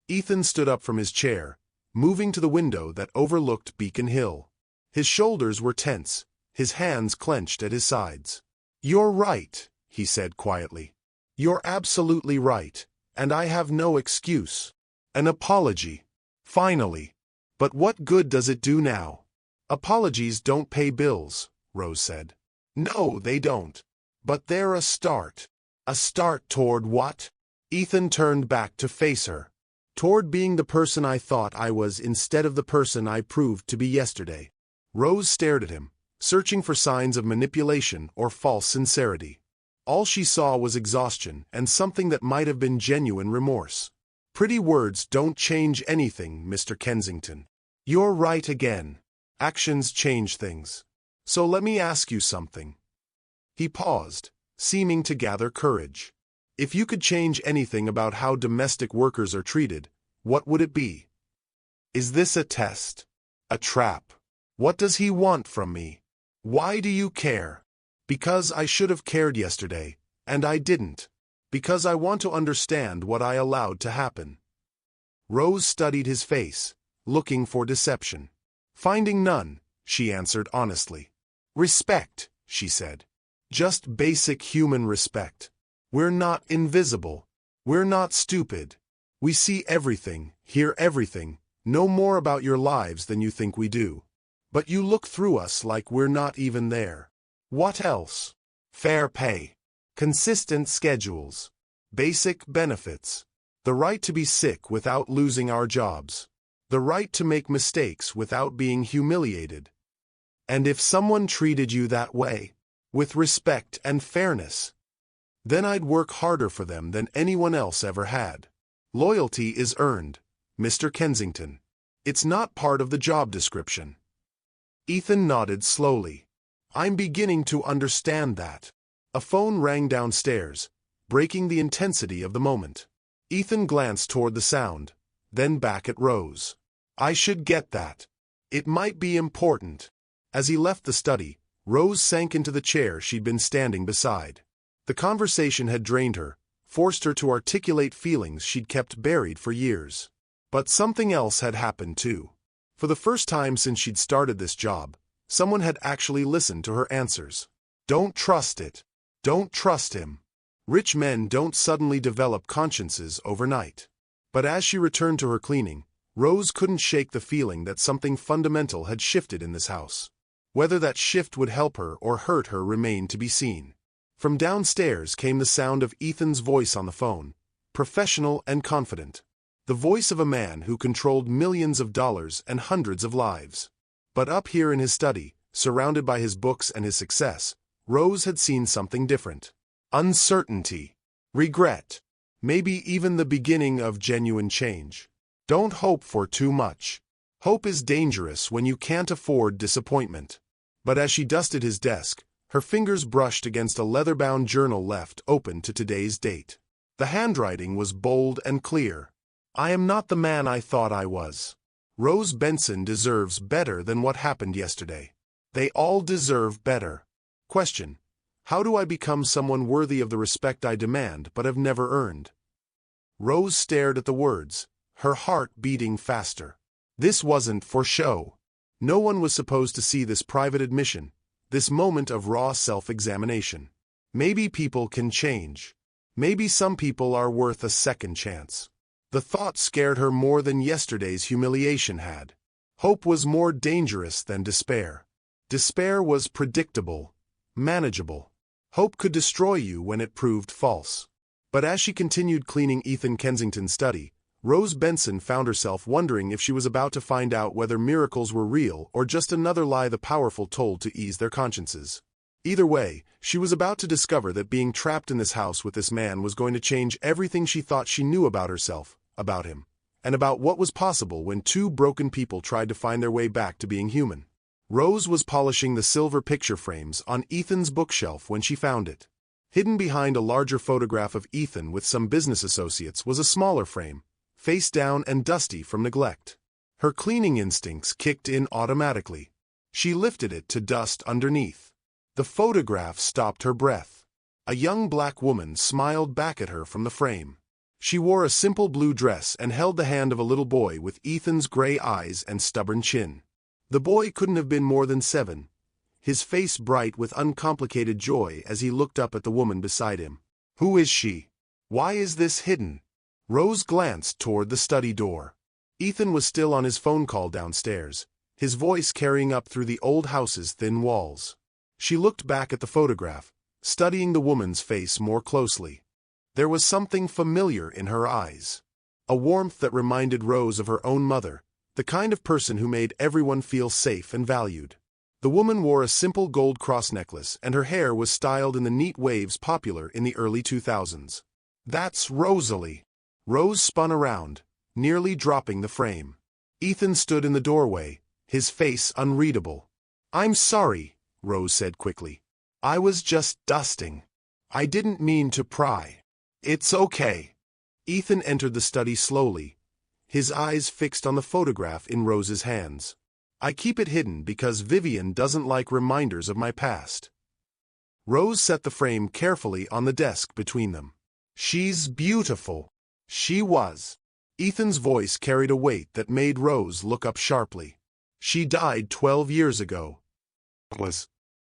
Ethan stood up from his chair, moving to the window that overlooked Beacon Hill. His shoulders were tense, his hands clenched at his sides. You're right, he said quietly. You're absolutely right, and I have no excuse. An apology. Finally. But what good does it do now? Apologies don't pay bills, Rose said. No, they don't. But they're a start. A start toward what? Ethan turned back to face her. Toward being the person I thought I was instead of the person I proved to be yesterday. Rose stared at him, searching for signs of manipulation or false sincerity. All she saw was exhaustion and something that might have been genuine remorse. Pretty words don't change anything, Mr. Kensington. You're right again. Actions change things. So let me ask you something. He paused, seeming to gather courage. If you could change anything about how domestic workers are treated, what would it be? Is this a test? A trap? What does he want from me? Why do you care? Because I should have cared yesterday, and I didn't. Because I want to understand what I allowed to happen. Rose studied his face, looking for deception. Finding none, she answered honestly. Respect, she said. Just basic human respect. We're not invisible. We're not stupid. We see everything, hear everything, know more about your lives than you think we do. But you look through us like we're not even there. What else? Fair pay. Consistent schedules. Basic benefits. The right to be sick without losing our jobs. The right to make mistakes without being humiliated. And if someone treated you that way, with respect and fairness, then I'd work harder for them than anyone else ever had. Loyalty is earned, Mr. Kensington. It's not part of the job description. Ethan nodded slowly. I'm beginning to understand that. A phone rang downstairs, breaking the intensity of the moment. Ethan glanced toward the sound, then back at Rose. I should get that. It might be important. As he left the study, Rose sank into the chair she'd been standing beside. The conversation had drained her, forced her to articulate feelings she'd kept buried for years. But something else had happened too. For the first time since she'd started this job, someone had actually listened to her answers. Don't trust it. Don't trust him. Rich men don't suddenly develop consciences overnight. But as she returned to her cleaning, Rose couldn't shake the feeling that something fundamental had shifted in this house. Whether that shift would help her or hurt her remained to be seen. From downstairs came the sound of Ethan's voice on the phone, professional and confident. The voice of a man who controlled millions of dollars and hundreds of lives. But up here in his study, surrounded by his books and his success, Rose had seen something different. Uncertainty. Regret. Maybe even the beginning of genuine change. Don't hope for too much. Hope is dangerous when you can't afford disappointment. But as she dusted his desk, her fingers brushed against a leather-bound journal left open to today's date. The handwriting was bold and clear. I am not the man I thought I was. Rose Benson deserves better than what happened yesterday. They all deserve better. Question. How do I become someone worthy of the respect I demand but have never earned? Rose stared at the words, her heart beating faster. This wasn't for show. No one was supposed to see this private admission, this moment of raw self-examination. Maybe people can change. Maybe some people are worth a second chance. The thought scared her more than yesterday's humiliation had. Hope was more dangerous than despair. Despair was predictable, manageable. Hope could destroy you when it proved false. But as she continued cleaning Ethan Kensington's study, Rose Benson found herself wondering if she was about to find out whether miracles were real or just another lie the powerful told to ease their consciences. Either way, she was about to discover that being trapped in this house with this man was going to change everything she thought she knew about herself, about him, and about what was possible when two broken people tried to find their way back to being human. Rose was polishing the silver picture frames on Ethan's bookshelf when she found it. Hidden behind a larger photograph of Ethan with some business associates was a smaller frame, face down and dusty from neglect. Her cleaning instincts kicked in automatically. She lifted it to dust underneath. The photograph stopped her breath. A young black woman smiled back at her from the frame. She wore a simple blue dress and held the hand of a little boy with Ethan's gray eyes and stubborn chin. The boy couldn't have been more than 7, his face bright with uncomplicated joy as he looked up at the woman beside him. Who is she? Why is this hidden? Rose glanced toward the study door. Ethan was still on his phone call downstairs, his voice carrying up through the old house's thin walls. She looked back at the photograph, studying the woman's face more closely. There was something familiar in her eyes. A warmth that reminded Rose of her own mother, the kind of person who made everyone feel safe and valued. The woman wore a simple gold cross necklace and her hair was styled in the neat waves popular in the early 2000s. That's Rosalie. Rose spun around, nearly dropping the frame. Ethan stood in the doorway, his face unreadable. I'm sorry, Rose said quickly. I was just dusting. I didn't mean to pry. It's okay. Ethan entered the study slowly, his eyes fixed on the photograph in Rose's hands. I keep it hidden because Vivien doesn't like reminders of my past. Rose set the frame carefully on the desk between them. She's beautiful. She was. Ethan's voice carried a weight that made Rose look up sharply. She died 12 years ago.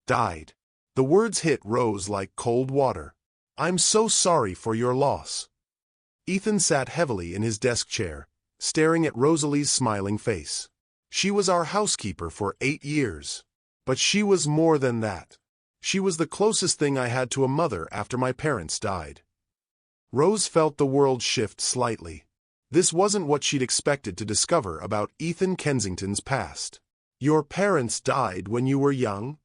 Died. The words hit Rose like cold water. I'm so sorry for your loss. Ethan sat heavily in his desk chair, staring at Rosalie's smiling face. She was our housekeeper for 8 years. But she was more than that. She was the closest thing I had to a mother after my parents died. Rose felt the world shift slightly. This wasn't what she'd expected to discover about Ethan Kensington's past. Your parents died when you were young?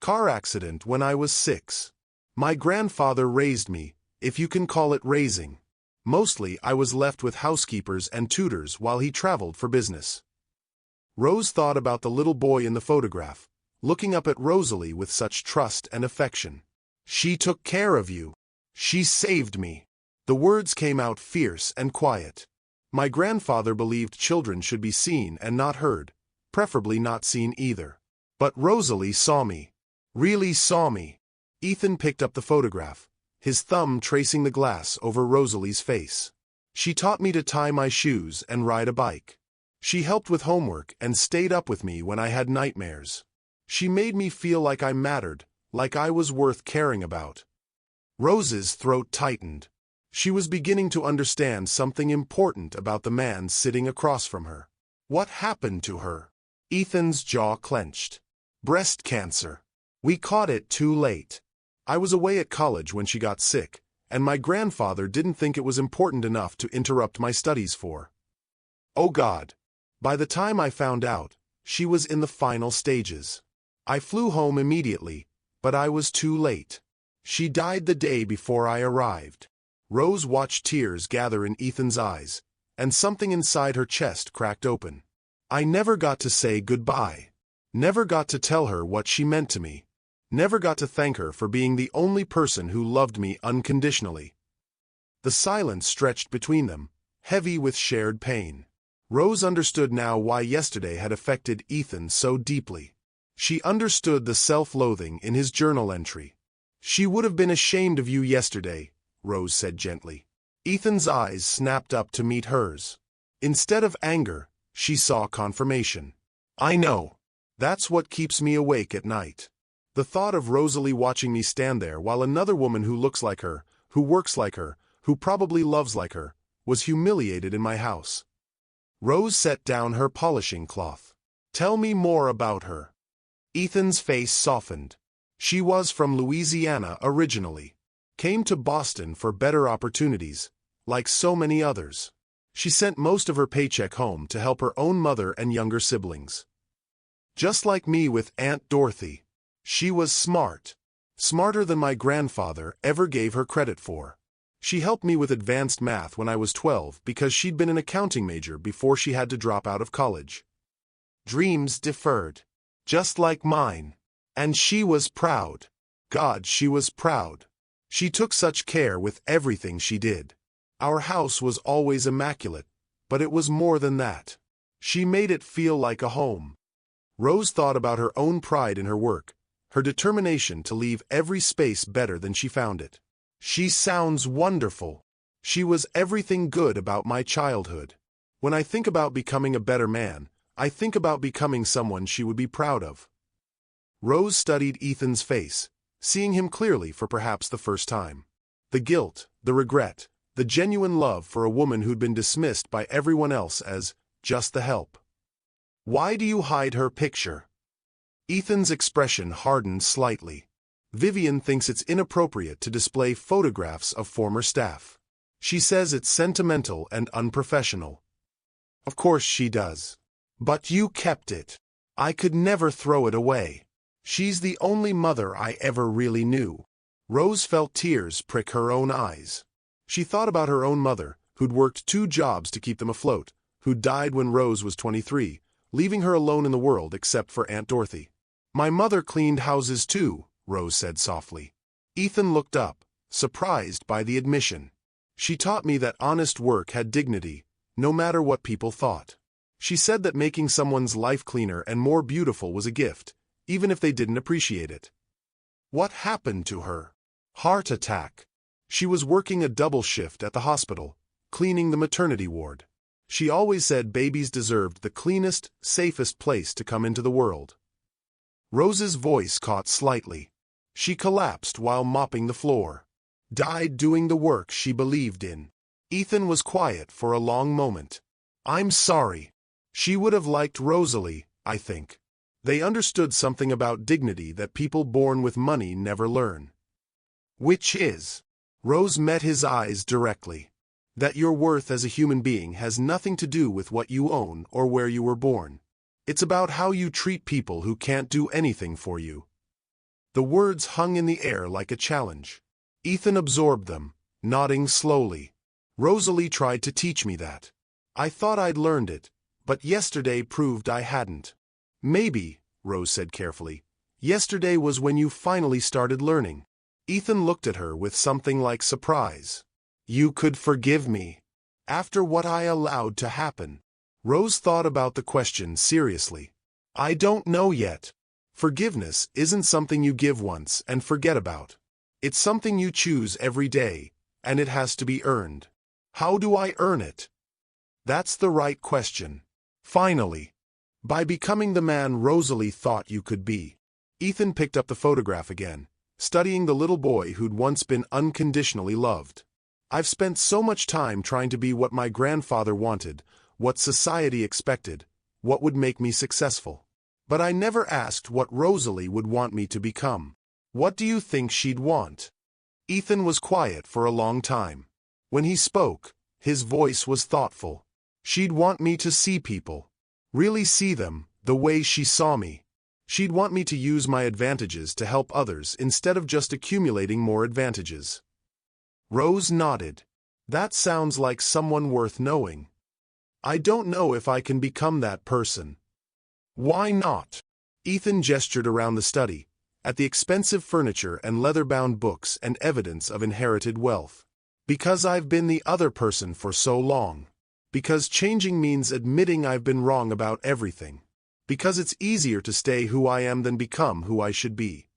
Car accident when I was 6. My grandfather raised me, if you can call it raising. Mostly I was left with housekeepers and tutors while he traveled for business. Rose thought about the little boy in the photograph, looking up at Rosalie with such trust and affection. She took care of you. She saved me. The words came out fierce and quiet. My grandfather believed children should be seen and not heard, preferably not seen either. But Rosalie saw me. Really saw me. Ethan picked up the photograph, his thumb tracing the glass over Rosalie's face. She taught me to tie my shoes and ride a bike. She helped with homework and stayed up with me when I had nightmares. She made me feel like I mattered, like I was worth caring about. Rose's throat tightened. She was beginning to understand something important about the man sitting across from her. What happened to her? Ethan's jaw clenched. Breast cancer. We caught it too late. I was away at college when she got sick, and my grandfather didn't think it was important enough to interrupt my studies for. Oh God. By the time I found out, she was in the final stages. I flew home immediately, but I was too late. She died the day before I arrived. Rose watched tears gather in Ethan's eyes, and something inside her chest cracked open. I never got to say goodbye. Never got to tell her what she meant to me. Never got to thank her for being the only person who loved me unconditionally. The silence stretched between them, heavy with shared pain. Rose understood now why yesterday had affected Ethan so deeply. She understood the self-loathing in his journal entry. She would have been ashamed of you yesterday, Rose said gently. Ethan's eyes snapped up to meet hers. Instead of anger, she saw confirmation. I know. That's what keeps me awake at night. The thought of Rosalie watching me stand there while another woman who looks like her, who works like her, who probably loves like her, was humiliated in my house. Rose set down her polishing cloth. Tell me more about her. Ethan's face softened. She was from Louisiana originally. Came to Boston for better opportunities, like so many others. She sent most of her paycheck home to help her own mother and younger siblings. Just like me with Aunt Dorothy. She was smart. Smarter than my grandfather ever gave her credit for. She helped me with advanced math when I was 12 because she'd been an accounting major before she had to drop out of college. Dreams deferred. Just like mine. And she was proud. God, she was proud. She took such care with everything she did. Our house was always immaculate, but it was more than that. She made it feel like a home. Rose thought about her own pride in her work, her determination to leave every space better than she found it. She sounds wonderful. She was everything good about my childhood. When I think about becoming a better man, I think about becoming someone she would be proud of. Rose studied Ethan's face, seeing him clearly for perhaps the first time. The guilt, the regret, the genuine love for a woman who'd been dismissed by everyone else as just the help. Why do you hide her picture? Ethan's expression hardened slightly. Vivien thinks it's inappropriate to display photographs of former staff. She says it's sentimental and unprofessional. Of course she does. But you kept it. I could never throw it away. She's the only mother I ever really knew. Rose felt tears prick her own eyes. She thought about her own mother, who'd worked 2 jobs to keep them afloat, who died when Rose was 23, leaving her alone in the world except for Aunt Dorothy. My mother cleaned houses too, Rose said softly. Ethan looked up, surprised by the admission. She taught me that honest work had dignity, no matter what people thought. She said that making someone's life cleaner and more beautiful was a gift, even if they didn't appreciate it. What happened to her? Heart attack. She was working a double shift at the hospital, cleaning the maternity ward. She always said babies deserved the cleanest, safest place to come into the world. Rose's voice caught slightly. She collapsed while mopping the floor. Died doing the work she believed in. Ethan was quiet for a long moment. I'm sorry. She would have liked Rosalie, I think. They understood something about dignity that people born with money never learn. Which is? Rose met his eyes directly. That your worth as a human being has nothing to do with what you own or where you were born. It's about how you treat people who can't do anything for you. The words hung in the air like a challenge. Ethan absorbed them, nodding slowly. Rosalie tried to teach me that. I thought I'd learned it, But yesterday proved I hadn't. Maybe, Rose said carefully, yesterday was when you finally started learning. Ethan looked at her with something like surprise. You could forgive me. After what I allowed to happen. Rose thought about the question seriously. I don't know yet. Forgiveness isn't something you give once and forget about. It's something you choose every day, and it has to be earned. How do I earn it? That's the right question. Finally. By becoming the man Rosalie thought you could be. Ethan picked up the photograph again, studying the little boy who'd once been unconditionally loved. I've spent so much time trying to be what my grandfather wanted, what society expected, what would make me successful. But I never asked what Rosalie would want me to become. What do you think she'd want? Ethan was quiet for a long time. When he spoke, his voice was thoughtful. She'd want me to see people. Really see them, the way she saw me. She'd want me to use my advantages to help others instead of just accumulating more advantages. Rose nodded. That sounds like someone worth knowing. I don't know if I can become that person. Why not? Ethan gestured around the study, at the expensive furniture and leather-bound books and evidence of inherited wealth. Because I've been the other person for so long. Because changing means admitting I've been wrong about everything. Because it's easier to stay who I am than become who I should be.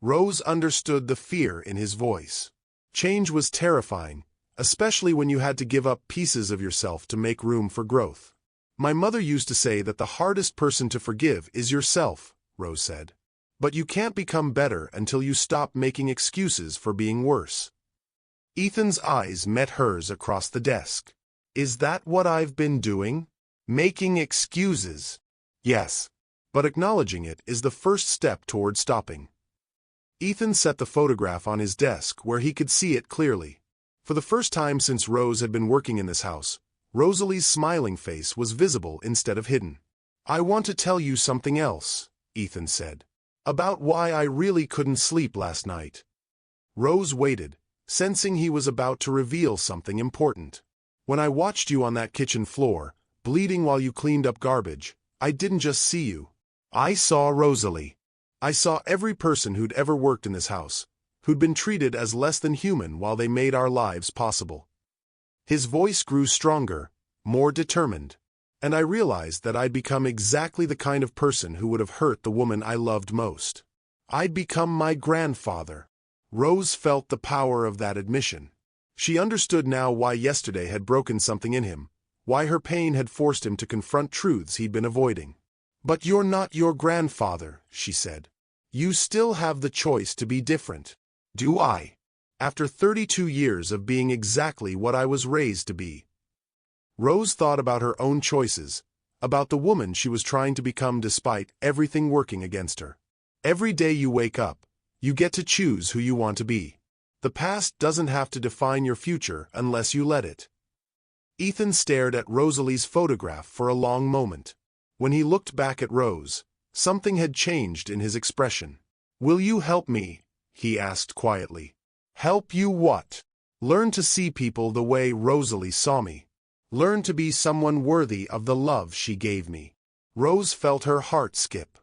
Rose understood the fear in his voice. Change was terrifying, especially when you had to give up pieces of yourself to make room for growth. My mother used to say that the hardest person to forgive is yourself, Rose said. But you can't become better until you stop making excuses for being worse. Ethan's eyes met hers across the desk. Is that what I've been doing? Making excuses? Yes. But acknowledging it is the first step toward stopping. Ethan set the photograph on his desk where he could see it clearly. For the first time since Rose had been working in this house, Rosalie's smiling face was visible instead of hidden. I want to tell you something else, Ethan said. About why I really couldn't sleep last night. Rose waited, sensing he was about to reveal something important. When I watched you on that kitchen floor, bleeding while you cleaned up garbage, I didn't just see you. I saw Rosalie. I saw every person who'd ever worked in this house, who'd been treated as less than human while they made our lives possible. His voice grew stronger, more determined, and I realized that I'd become exactly the kind of person who would have hurt the woman I loved most. I'd become my grandfather. Rose felt the power of that admission. She understood now why yesterday had broken something in him, why her pain had forced him to confront truths he'd been avoiding. But you're not your grandfather, she said. You still have the choice to be different. Do I? After 32 years of being exactly what I was raised to be. Rose thought about her own choices, about the woman she was trying to become despite everything working against her. Every day you wake up, you get to choose who you want to be. The past doesn't have to define your future unless you let it. Ethan stared at Rosalie's photograph for a long moment. When he looked back at Rose, something had changed in his expression. Will you help me? He asked quietly. Help you what? Learn to see people the way Rosalie saw me. Learn to be someone worthy of the love she gave me. Rose felt her heart skip.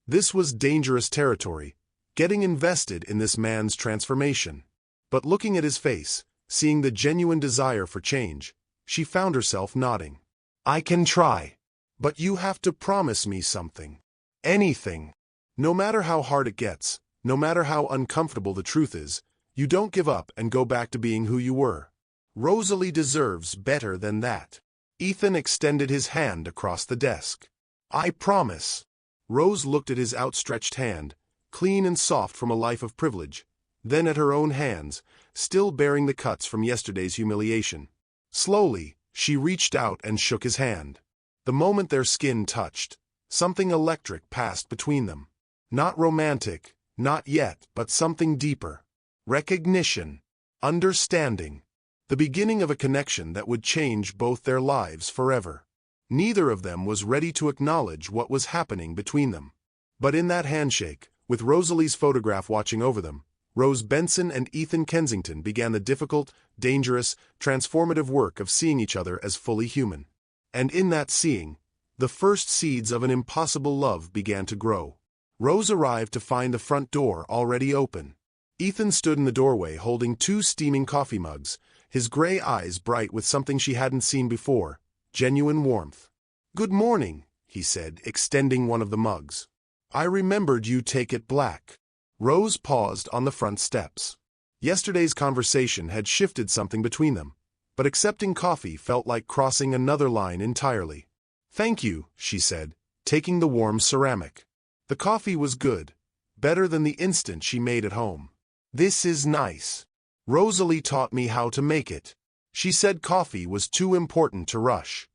This was dangerous territory, getting invested in this man's transformation. But looking at his face, seeing the genuine desire for change, she found herself nodding. I can try. But you have to promise me something. Anything. No matter how hard it gets, no matter how uncomfortable the truth is, you don't give up and go back to being who you were. Rosalie deserves better than that. Ethan extended his hand across the desk. I promise. Rose looked at his outstretched hand, clean and soft from a life of privilege, then at her own hands, still bearing the cuts from yesterday's humiliation. Slowly, she reached out and shook his hand. The moment their skin touched, something electric passed between them. Not romantic, not yet, but something deeper. Recognition. Understanding. The beginning of a connection that would change both their lives forever. Neither of them was ready to acknowledge what was happening between them. But in that handshake, with Rosalie's photograph watching over them, Rose Benson and Ethan Kensington began the difficult, dangerous, transformative work of seeing each other as fully human. And in that seeing, the first seeds of an impossible love began to grow. Rose arrived to find the front door already open. Ethan stood in the doorway holding 2 steaming coffee mugs, his gray eyes bright with something she hadn't seen before, genuine warmth. "Good morning," he said, extending one of the mugs. "I remembered you take it black." Rose paused on the front steps. Yesterday's conversation had shifted something between them, but accepting coffee felt like crossing another line entirely. "Thank you," she said, taking the warm ceramic. The coffee was good, better than the instant she made at home. "This is nice. Rosalie taught me how to make it. She said coffee was too important to rush."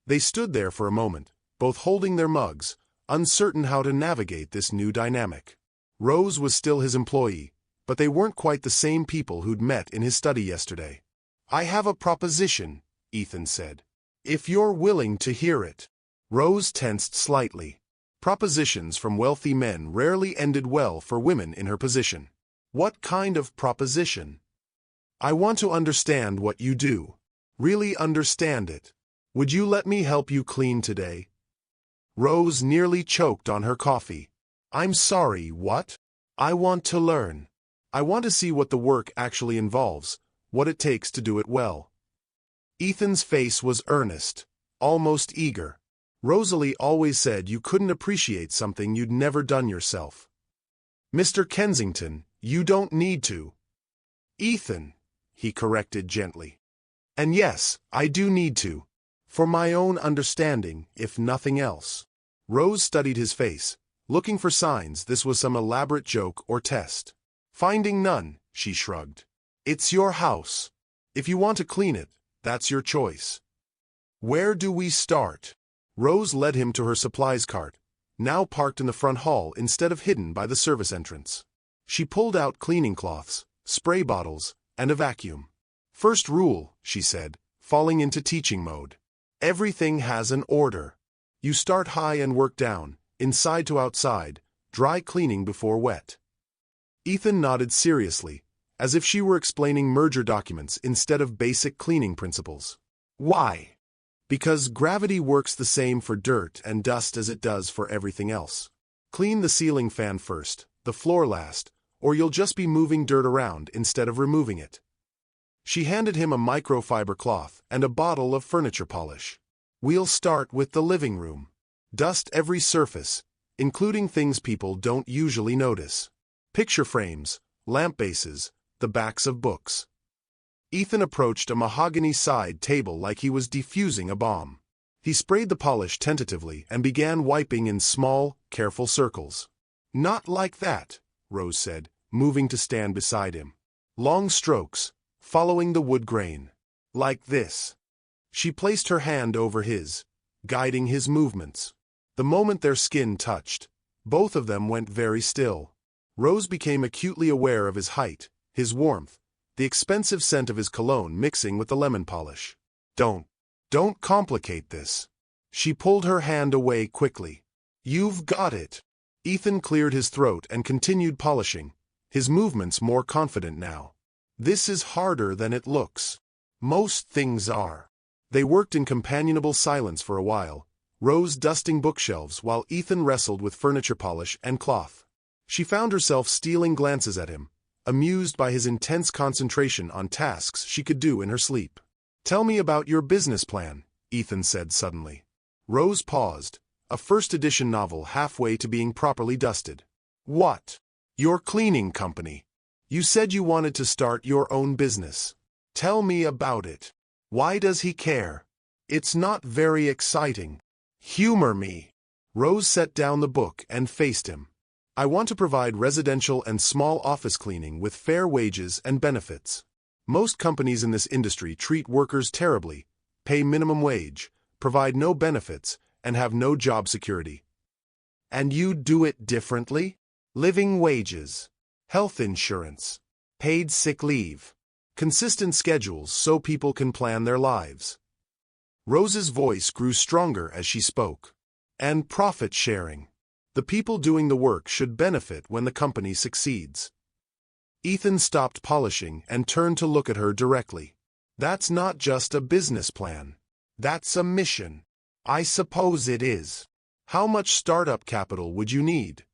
They stood there for a moment, both holding their mugs, uncertain how to navigate this new dynamic. Rose was still his employee, but they weren't quite the same people who'd met in his study yesterday. "I have a proposition," Ethan said. "If you're willing to hear it." Rose tensed slightly. Propositions from wealthy men rarely ended well for women in her position. "What kind of proposition?" "I want to understand what you do. Really understand it. Would you let me help you clean today?" Rose nearly choked on her coffee. "I'm sorry, what?" "I want to learn. I want to see what the work actually involves, what it takes to do it well." Ethan's face was earnest, almost eager. "Rosalie always said you couldn't appreciate something you'd never done yourself." "Mr. Kensington, you don't need to." "Ethan," he corrected gently. "And yes, I do need to. For my own understanding, if nothing else." Rose studied his face, looking for signs this was some elaborate joke or test. Finding none, she shrugged. "It's your house. If you want to clean it, that's your choice." "Where do we start?" Rose led him to her supplies cart, now parked in the front hall instead of hidden by the service entrance. She pulled out cleaning cloths, spray bottles, and a vacuum. "First rule," she said, falling into teaching mode. "Everything has an order. You start high and work down, inside to outside, dry cleaning before wet." Ethan nodded seriously, as if she were explaining merger documents instead of basic cleaning principles. "Why?" "Because gravity works the same for dirt and dust as it does for everything else. Clean the ceiling fan first, the floor last, or you'll just be moving dirt around instead of removing it." She handed him a microfiber cloth and a bottle of furniture polish. "We'll start with the living room. Dust every surface, including things people don't usually notice. Picture frames, lamp bases, the backs of books." Ethan approached a mahogany side table like he was defusing a bomb. He sprayed the polish tentatively and began wiping in small, careful circles. "Not like that," Rose said, moving to stand beside him. "Long strokes, following the wood grain. Like this." She placed her hand over his, guiding his movements. The moment their skin touched, both of them went very still. Rose became acutely aware of his height, his warmth, the expensive scent of his cologne mixing with the lemon polish. Don't complicate this." She pulled her hand away quickly. "You've got it." Ethan cleared his throat and continued polishing, his movements more confident now. "This is harder than it looks. Most things are." They worked in companionable silence for a while, Rose dusting bookshelves while Ethan wrestled with furniture polish and cloth. She found herself stealing glances at him, amused by his intense concentration on tasks she could do in her sleep. "Tell me about your business plan," Ethan said suddenly. Rose paused, a first-edition novel halfway to being properly dusted. "What?" "Your cleaning company. You said you wanted to start your own business. Tell me about it. Why does he care? It's not very exciting. Humor me." Rose set down the book and faced him. "I want to provide residential and small office cleaning with fair wages and benefits. Most companies in this industry treat workers terribly, pay minimum wage, provide no benefits, and have no job security. And you do it differently? Living wages, health insurance, paid sick leave, consistent schedules so people can plan their lives." Rose's voice grew stronger as she spoke. "And profit sharing. The people doing the work should benefit when the company succeeds." Ethan stopped polishing and turned to look at her directly. "That's not just a business plan. That's a mission. I suppose it is. How much startup capital would you need?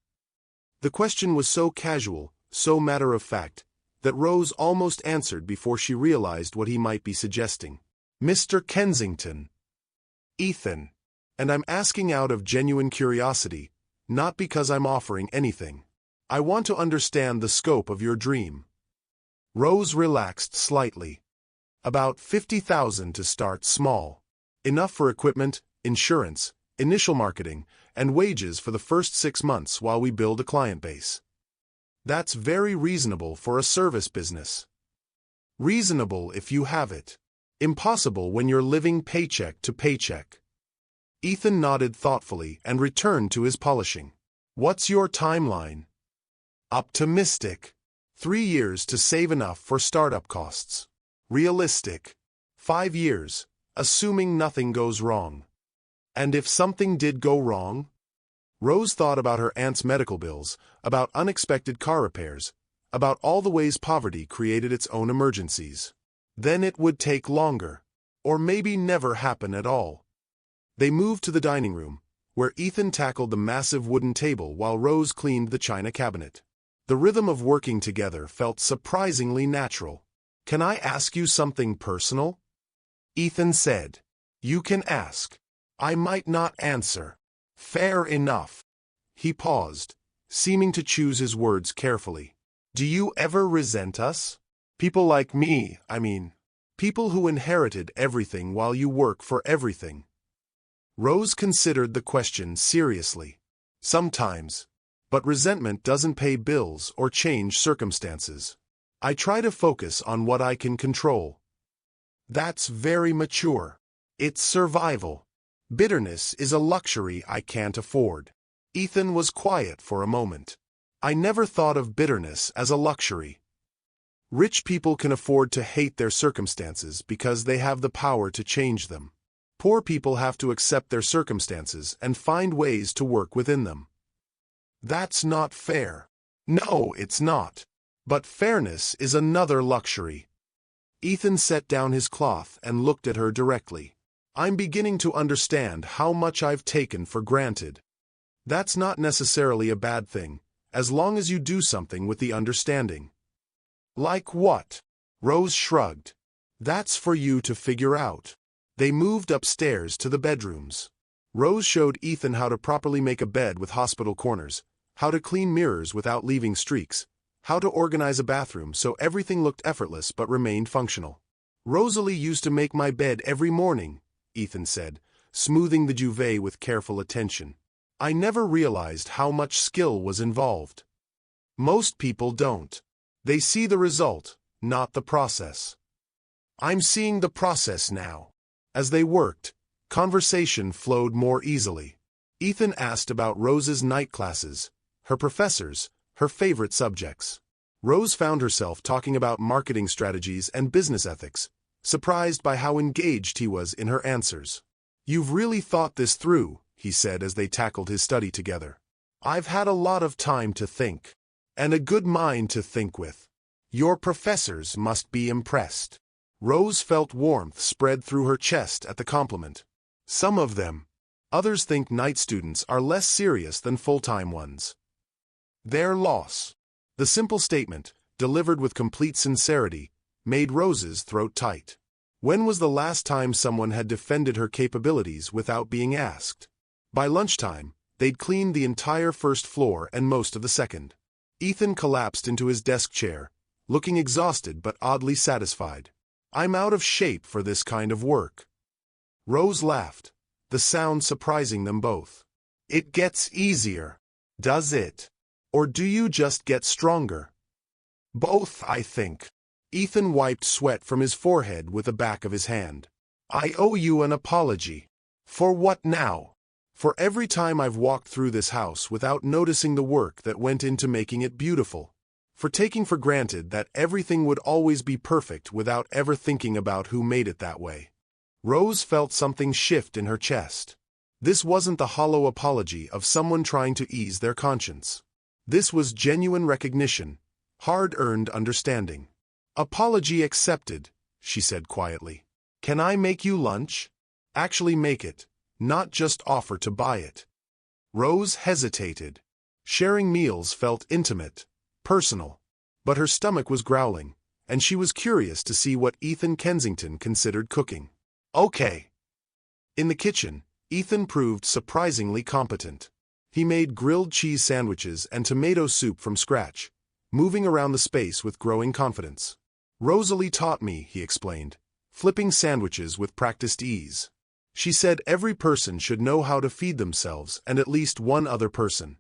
The question was so casual, so matter-of-fact, that Rose almost answered before she realized what he might be suggesting. Mr. Kensington. Ethan. And I'm asking out of genuine curiosity, not because I'm offering anything. I want to understand the scope of your dream. Rose relaxed slightly. About 50,000 to start small. Enough for equipment, insurance, initial marketing, and wages for the first 6 months while we build a client base. That's very reasonable for a service business. Reasonable if you have it. Impossible when you're living paycheck to paycheck. Ethan nodded thoughtfully and returned to his polishing. What's your timeline? Optimistic. 3 years to save enough for startup costs. Realistic. 5 years, assuming nothing goes wrong. And if something did go wrong? Rose thought about her aunt's medical bills, about unexpected car repairs, about all the ways poverty created its own emergencies. Then it would take longer. Or maybe never happen at all. They moved to the dining room, where Ethan tackled the massive wooden table while Rose cleaned the china cabinet. The rhythm of working together felt surprisingly natural. Can I ask you something personal? Ethan said. You can ask. I might not answer. Fair enough. He paused, seeming to choose his words carefully. Do you ever resent us? People like me, I mean. People who inherited everything while you work for everything. Rose considered the question seriously. Sometimes. But resentment doesn't pay bills or change circumstances. I try to focus on what I can control. That's very mature. It's survival. Bitterness is a luxury I can't afford. Ethan was quiet for a moment. I never thought of bitterness as a luxury. Rich people can afford to hate their circumstances because they have the power to change them. Poor people have to accept their circumstances and find ways to work within them. That's not fair. No, it's not. But fairness is another luxury. Ethan set down his cloth and looked at her directly. I'm beginning to understand how much I've taken for granted. That's not necessarily a bad thing, as long as you do something with the understanding. Like what? Rose shrugged. That's for you to figure out. They moved upstairs to the bedrooms. Rose showed Ethan how to properly make a bed with hospital corners, how to clean mirrors without leaving streaks, how to organize a bathroom so everything looked effortless but remained functional. Rosalie used to make my bed every morning, Ethan said, smoothing the duvet with careful attention. I never realized how much skill was involved. Most people don't. They see the result, not the process. I'm seeing the process now. As they worked, conversation flowed more easily. Ethan asked about Rose's night classes, her professors, her favorite subjects. Rose found herself talking about marketing strategies and business ethics, surprised by how engaged he was in her answers. You've really thought this through, he said as they tackled his study together. I've had a lot of time to think. And a good mind to think with. Your professors must be impressed. Rose felt warmth spread through her chest at the compliment. Some of them. Others think night students are less serious than full-time ones. Their loss. The simple statement, delivered with complete sincerity, made Rose's throat tight. When was the last time someone had defended her capabilities without being asked? By lunchtime, they'd cleaned the entire first floor and most of the second. Ethan collapsed into his desk chair, looking exhausted but oddly satisfied. I'm out of shape for this kind of work. Rose laughed, the sound surprising them both. It gets easier. Does it? Or do you just get stronger? Both, I think. Ethan wiped sweat from his forehead with the back of his hand. I owe you an apology. For what now? For every time I've walked through this house without noticing the work that went into making it beautiful. For taking for granted that everything would always be perfect without ever thinking about who made it that way. Rose felt something shift in her chest. This wasn't the hollow apology of someone trying to ease their conscience. This was genuine recognition, hard-earned understanding. Apology accepted, she said quietly. Can I make you lunch? Actually make it, not just offer to buy it. Rose hesitated. Sharing meals felt intimate, personal. But her stomach was growling, and she was curious to see what Ethan Kensington considered cooking. Okay. In the kitchen, Ethan proved surprisingly competent. He made grilled cheese sandwiches and tomato soup from scratch, moving around the space with growing confidence. Rosalie taught me, he explained, flipping sandwiches with practiced ease. She said every person should know how to feed themselves and at least one other person.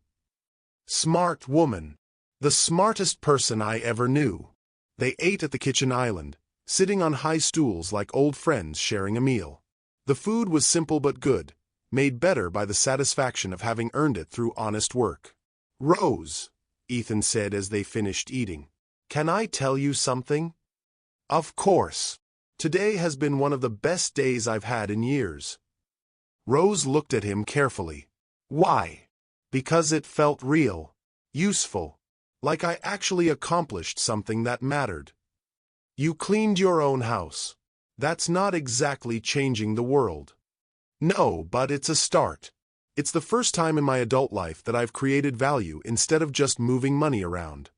Smart woman. The smartest person I ever knew. They ate at the kitchen island, sitting on high stools like old friends sharing a meal. The food was simple but good, made better by the satisfaction of having earned it through honest work. Rose, Ethan said as they finished eating. Can I tell you something? Of course. Today has been one of the best days I've had in years. Rose looked at him carefully. Why? Because it felt real, useful, like I actually accomplished something that mattered. You cleaned your own house. That's not exactly changing the world. No, but it's a start. It's the first time in my adult life that I've created value instead of just moving money around.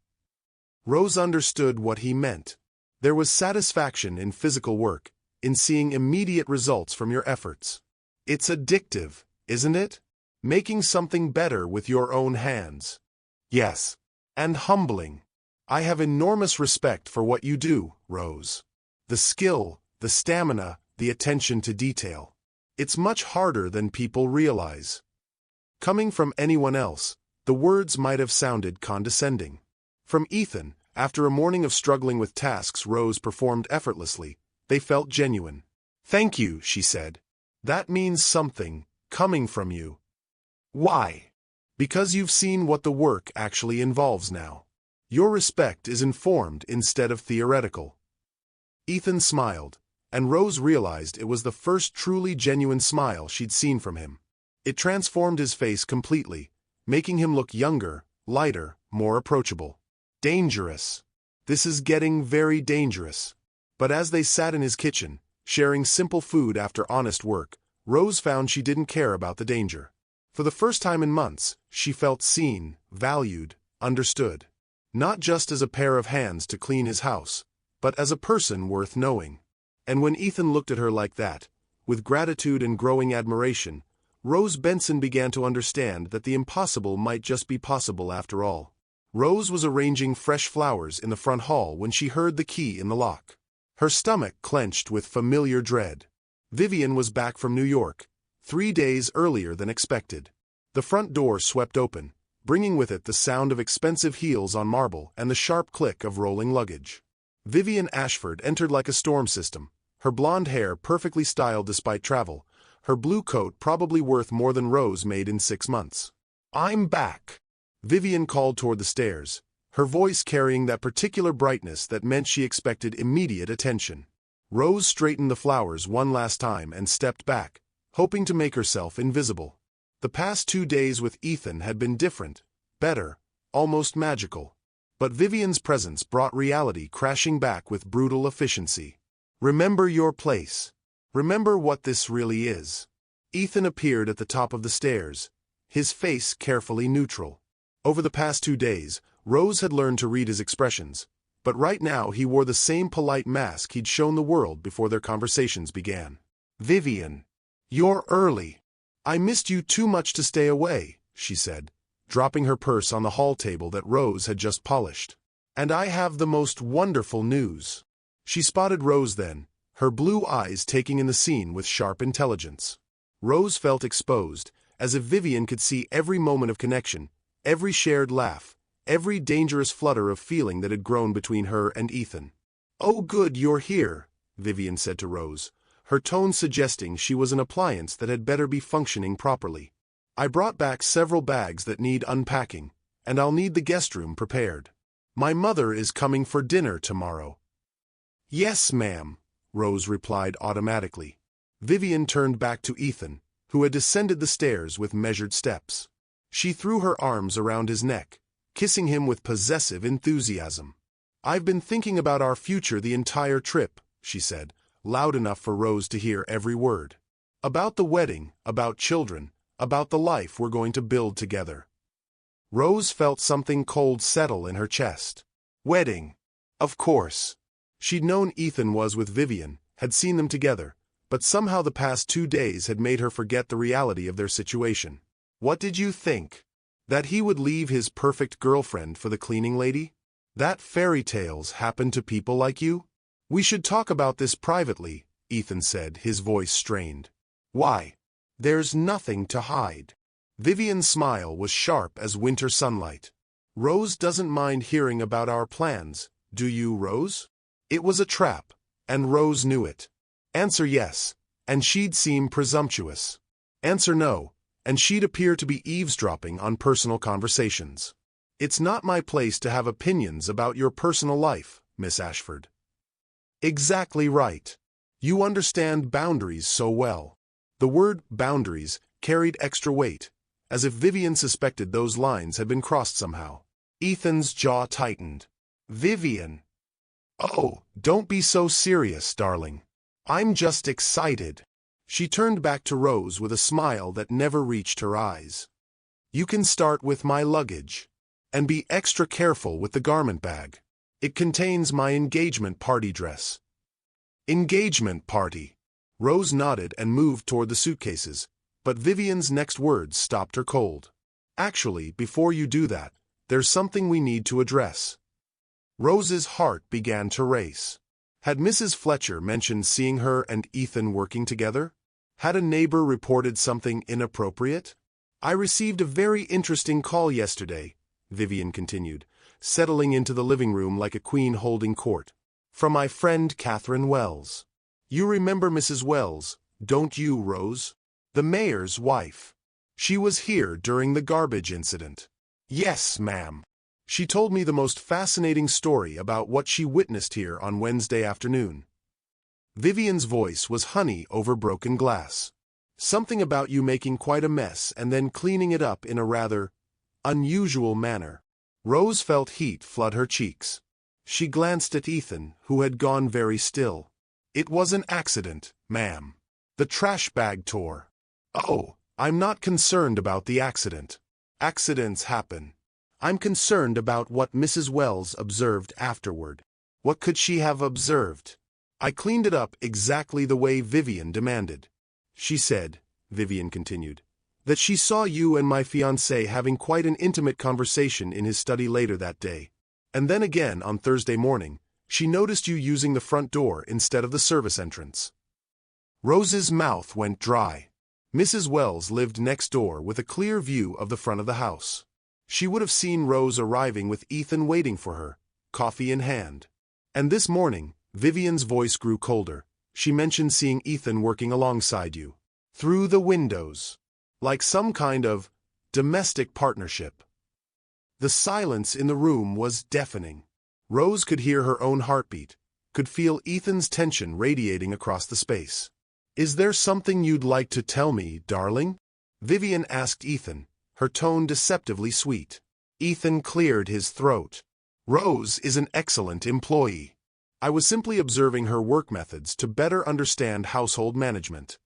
Rose understood what he meant. There was satisfaction in physical work, in seeing immediate results from your efforts. It's addictive, isn't it? Making something better with your own hands. Yes. And humbling. I have enormous respect for what you do, Rose. The skill, the stamina, the attention to detail. It's much harder than people realize. Coming from anyone else, the words might have sounded condescending. From Ethan, after a morning of struggling with tasks Rose performed effortlessly, they felt genuine. Thank you, she said. That means something, coming from you. Why? Because you've seen what the work actually involves now. Your respect is informed instead of theoretical. Ethan smiled, and Rose realized it was the first truly genuine smile she'd seen from him. It transformed his face completely, making him look younger, lighter, more approachable. Dangerous. This is getting very dangerous. But as they sat in his kitchen, sharing simple food after honest work, Rose found she didn't care about the danger. For the first time in months, she felt seen, valued, understood. Not just as a pair of hands to clean his house, but as a person worth knowing. And when Ethan looked at her like that, with gratitude and growing admiration, Rose Benson began to understand that the impossible might just be possible after all. Rose was arranging fresh flowers in the front hall when she heard the key in the lock. Her stomach clenched with familiar dread. Vivien was back from New York, 3 days earlier than expected. The front door swept open, bringing with it the sound of expensive heels on marble and the sharp click of rolling luggage. Vivien Ashford entered like a storm system, her blonde hair perfectly styled despite travel, her blue coat probably worth more than Rose made in 6 months. I'm back, Vivien called toward the stairs, her voice carrying that particular brightness that meant she expected immediate attention. Rose straightened the flowers one last time and stepped back, hoping to make herself invisible. The past 2 days with Ethan had been different, better, almost magical. But Vivien's presence brought reality crashing back with brutal efficiency. Remember your place. Remember what this really is. Ethan appeared at the top of the stairs, his face carefully neutral. Over the past 2 days, Rose had learned to read his expressions, but right now he wore the same polite mask he'd shown the world before their conversations began. Vivien, you're early. I missed you too much to stay away, she said, dropping her purse on the hall table that Rose had just polished. And I have the most wonderful news. She spotted Rose then, her blue eyes taking in the scene with sharp intelligence. Rose felt exposed, as if Vivien could see every moment of connection, every shared laugh, every dangerous flutter of feeling that had grown between her and Ethan. Oh good, you're here, Vivien said to Rose, her tone suggesting she was an appliance that had better be functioning properly. I brought back several bags that need unpacking, and I'll need the guest room prepared. My mother is coming for dinner tomorrow. Yes, ma'am, Rose replied automatically. Vivien turned back to Ethan, who had descended the stairs with measured steps. She threw her arms around his neck, kissing him with possessive enthusiasm. I've been thinking about our future the entire trip, she said, loud enough for Rose to hear every word. About the wedding, about children, about the life we're going to build together. Rose felt something cold settle in her chest. Wedding. Of course. She'd known Ethan was with Vivien, had seen them together, but somehow the past 2 days had made her forget the reality of their situation. What did you think? That he would leave his perfect girlfriend for the cleaning lady? That fairy tales happen to people like you? We should talk about this privately, Ethan said, his voice strained. Why? There's nothing to hide. Vivien's smile was sharp as winter sunlight. Rose doesn't mind hearing about our plans, do you, Rose? It was a trap, and Rose knew it. Answer yes, and she'd seem presumptuous. Answer no, and she'd appear to be eavesdropping on personal conversations. It's not my place to have opinions about your personal life, Miss Ashford. Exactly right. You understand boundaries so well. The word boundaries carried extra weight, as if Vivien suspected those lines had been crossed somehow. Ethan's jaw tightened. Vivien. Oh, don't be so serious, darling. I'm just excited. She turned back to Rose with a smile that never reached her eyes. You can start with my luggage. And be extra careful with the garment bag. It contains my engagement party dress. Engagement party. Rose nodded and moved toward the suitcases, but Vivien's next words stopped her cold. Actually, before you do that, there's something we need to address. Rose's heart began to race. Had Mrs. Fletcher mentioned seeing her and Ethan working together? Had a neighbor reported something inappropriate? I received a very interesting call yesterday, Vivien continued, settling into the living room like a queen holding court. From my friend Catherine Wells. You remember Mrs. Wells, don't you, Rose? The mayor's wife. She was here during the garbage incident. Yes, ma'am. She told me the most fascinating story about what she witnessed here on Wednesday afternoon. Vivien's voice was honey over broken glass. Something about you making quite a mess and then cleaning it up in a rather unusual manner. Rose felt heat flood her cheeks. She glanced at Ethan, who had gone very still. It was an accident, ma'am. The trash bag tore. Oh, I'm not concerned about the accident. Accidents happen. I'm concerned about what Mrs. Wells observed afterward. What could she have observed? I cleaned it up exactly the way Vivien demanded. She said, Vivien continued, that she saw you and my fiancé having quite an intimate conversation in his study later that day. And then again on Thursday morning, she noticed you using the front door instead of the service entrance. Rose's mouth went dry. Mrs. Wells lived next door with a clear view of the front of the house. She would have seen Rose arriving with Ethan waiting for her, coffee in hand. And this morning, Vivien's voice grew colder. She mentioned seeing Ethan working alongside you. Through the windows. Like some kind of domestic partnership. The silence in the room was deafening. Rose could hear her own heartbeat, could feel Ethan's tension radiating across the space. Is there something you'd like to tell me, darling? Vivien asked Ethan, her tone deceptively sweet. Ethan cleared his throat. Rose is an excellent employee. I was simply observing her work methods to better understand household management.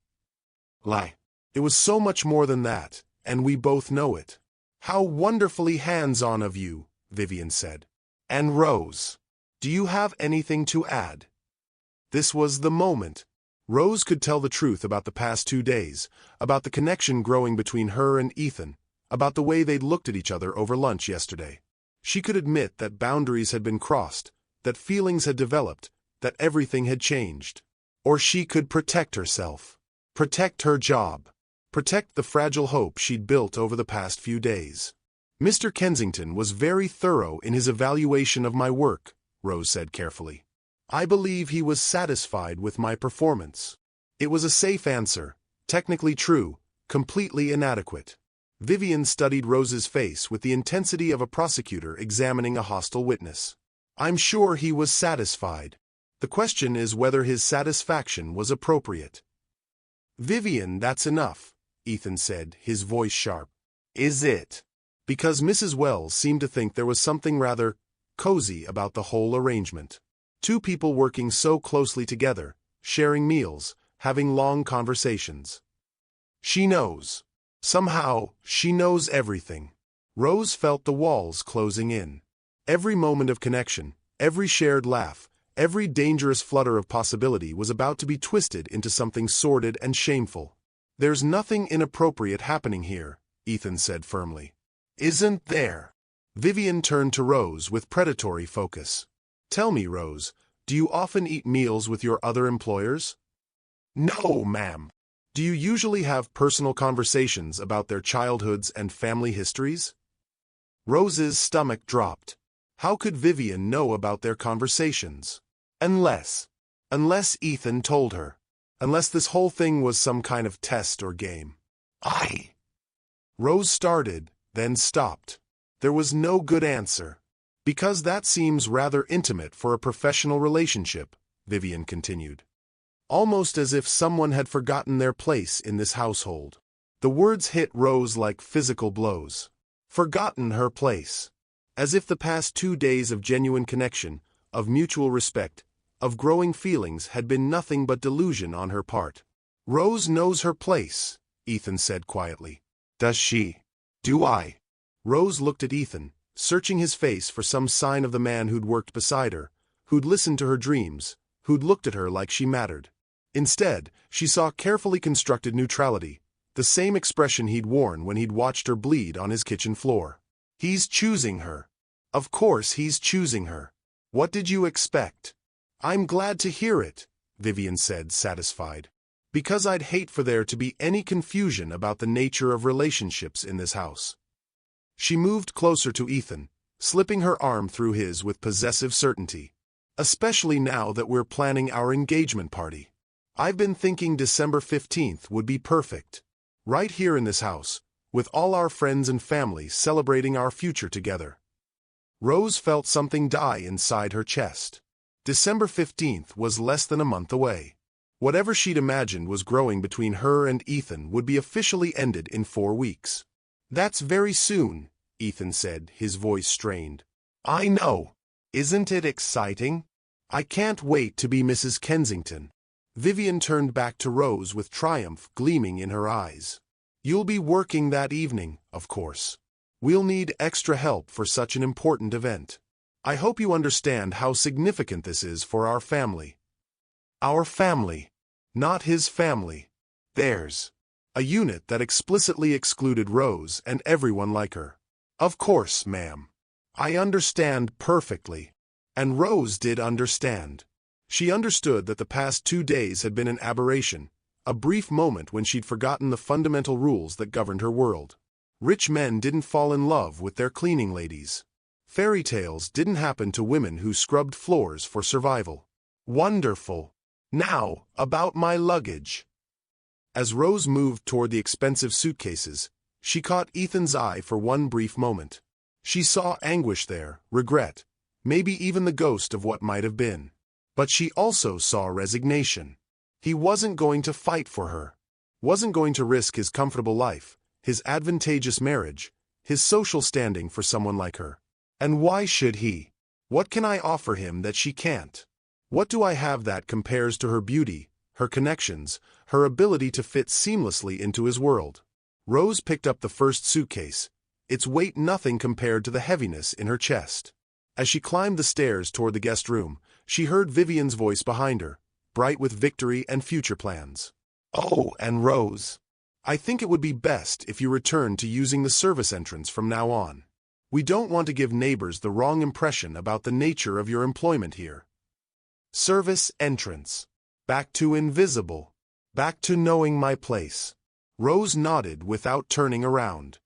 Lie. It was so much more than that, and we both know it. How wonderfully hands-on of you, Vivien said. And Rose, do you have anything to add? This was the moment. Rose could tell the truth about the past 2 days, about the connection growing between her and Ethan, about the way they'd looked at each other over lunch yesterday. She could admit that boundaries had been crossed, that feelings had developed, that everything had changed. Or she could protect herself. Protect her job. Protect the fragile hope she'd built over the past few days. Mr. Kensington was very thorough in his evaluation of my work, Rose said carefully. I believe he was satisfied with my performance. It was a safe answer, technically true, completely inadequate. Vivien studied Rose's face with the intensity of a prosecutor examining a hostile witness. I'm sure he was satisfied. The question is whether his satisfaction was appropriate. Vivien, that's enough, Ethan said, his voice sharp. Is it? Because Mrs. Wells seemed to think there was something rather cozy about the whole arrangement. 2 people working so closely together, sharing meals, having long conversations. She knows. Somehow, she knows everything. Rose felt the walls closing in. Every moment of connection, every shared laugh, every dangerous flutter of possibility was about to be twisted into something sordid and shameful. "There's nothing inappropriate happening here," Ethan said firmly. "Isn't there?" Vivien turned to Rose with predatory focus. "Tell me, Rose, do you often eat meals with your other employers?" "No, ma'am." "Do you usually have personal conversations about their childhoods and family histories?" Rose's stomach dropped. How could Vivien know about their conversations? Unless Ethan told her. Unless this whole thing was some kind of test or game. Rose started, then stopped. There was no good answer. "Because that seems rather intimate for a professional relationship," Vivien continued. Almost as if someone had forgotten their place in this household. The words hit Rose like physical blows. Forgotten her place. As if the past 2 days of genuine connection, of mutual respect, of growing feelings had been nothing but delusion on her part. "Rose knows her place," Ethan said quietly. "Does she? Do I?" Rose looked at Ethan, searching his face for some sign of the man who'd worked beside her, who'd listened to her dreams, who'd looked at her like she mattered. Instead, she saw carefully constructed neutrality, the same expression he'd worn when he'd watched her bleed on his kitchen floor. He's choosing her. Of course he's choosing her. What did you expect? "I'm glad to hear it," Vivien said, satisfied. "Because I'd hate for there to be any confusion about the nature of relationships in this house." She moved closer to Ethan, slipping her arm through his with possessive certainty. "Especially now that we're planning our engagement party. I've been thinking December 15th would be perfect. Right here in this house, with all our friends and family celebrating our future together." Rose felt something die inside her chest. December 15th was less than a month away. Whatever she'd imagined was growing between her and Ethan would be officially ended in 4 weeks. "That's very soon," Ethan said, his voice strained. "I know. Isn't it exciting? I can't wait to be Mrs. Kensington." Vivien turned back to Rose with triumph gleaming in her eyes. "You'll be working that evening, of course. We'll need extra help for such an important event. I hope you understand how significant this is for our family." Our family. Not his family. Theirs. A unit that explicitly excluded Rose and everyone like her. "Of course, ma'am. I understand perfectly." And Rose did understand. She understood that the past 2 days had been an aberration, a brief moment when she'd forgotten the fundamental rules that governed her world. Rich men didn't fall in love with their cleaning ladies. Fairy tales didn't happen to women who scrubbed floors for survival. Wonderful. Now, about my luggage. As Rose moved toward the expensive suitcases, she caught Ethan's eye for one brief moment. She saw anguish there, regret, maybe even the ghost of what might have been. But she also saw resignation. He wasn't going to fight for her. Wasn't going to risk his comfortable life, his advantageous marriage, his social standing for someone like her. And why should he? What can I offer him that she can't? What do I have that compares to her beauty, her connections, her ability to fit seamlessly into his world? Rose picked up the first suitcase, its weight nothing compared to the heaviness in her chest. As she climbed the stairs toward the guest room, she heard Vivien's voice behind her, bright with victory and future plans. "Oh, and Rose, I think it would be best if you returned to using the service entrance from now on. We don't want to give neighbors the wrong impression about the nature of your employment here." Service entrance. Back to invisible. Back to knowing my place. Rose nodded without turning around.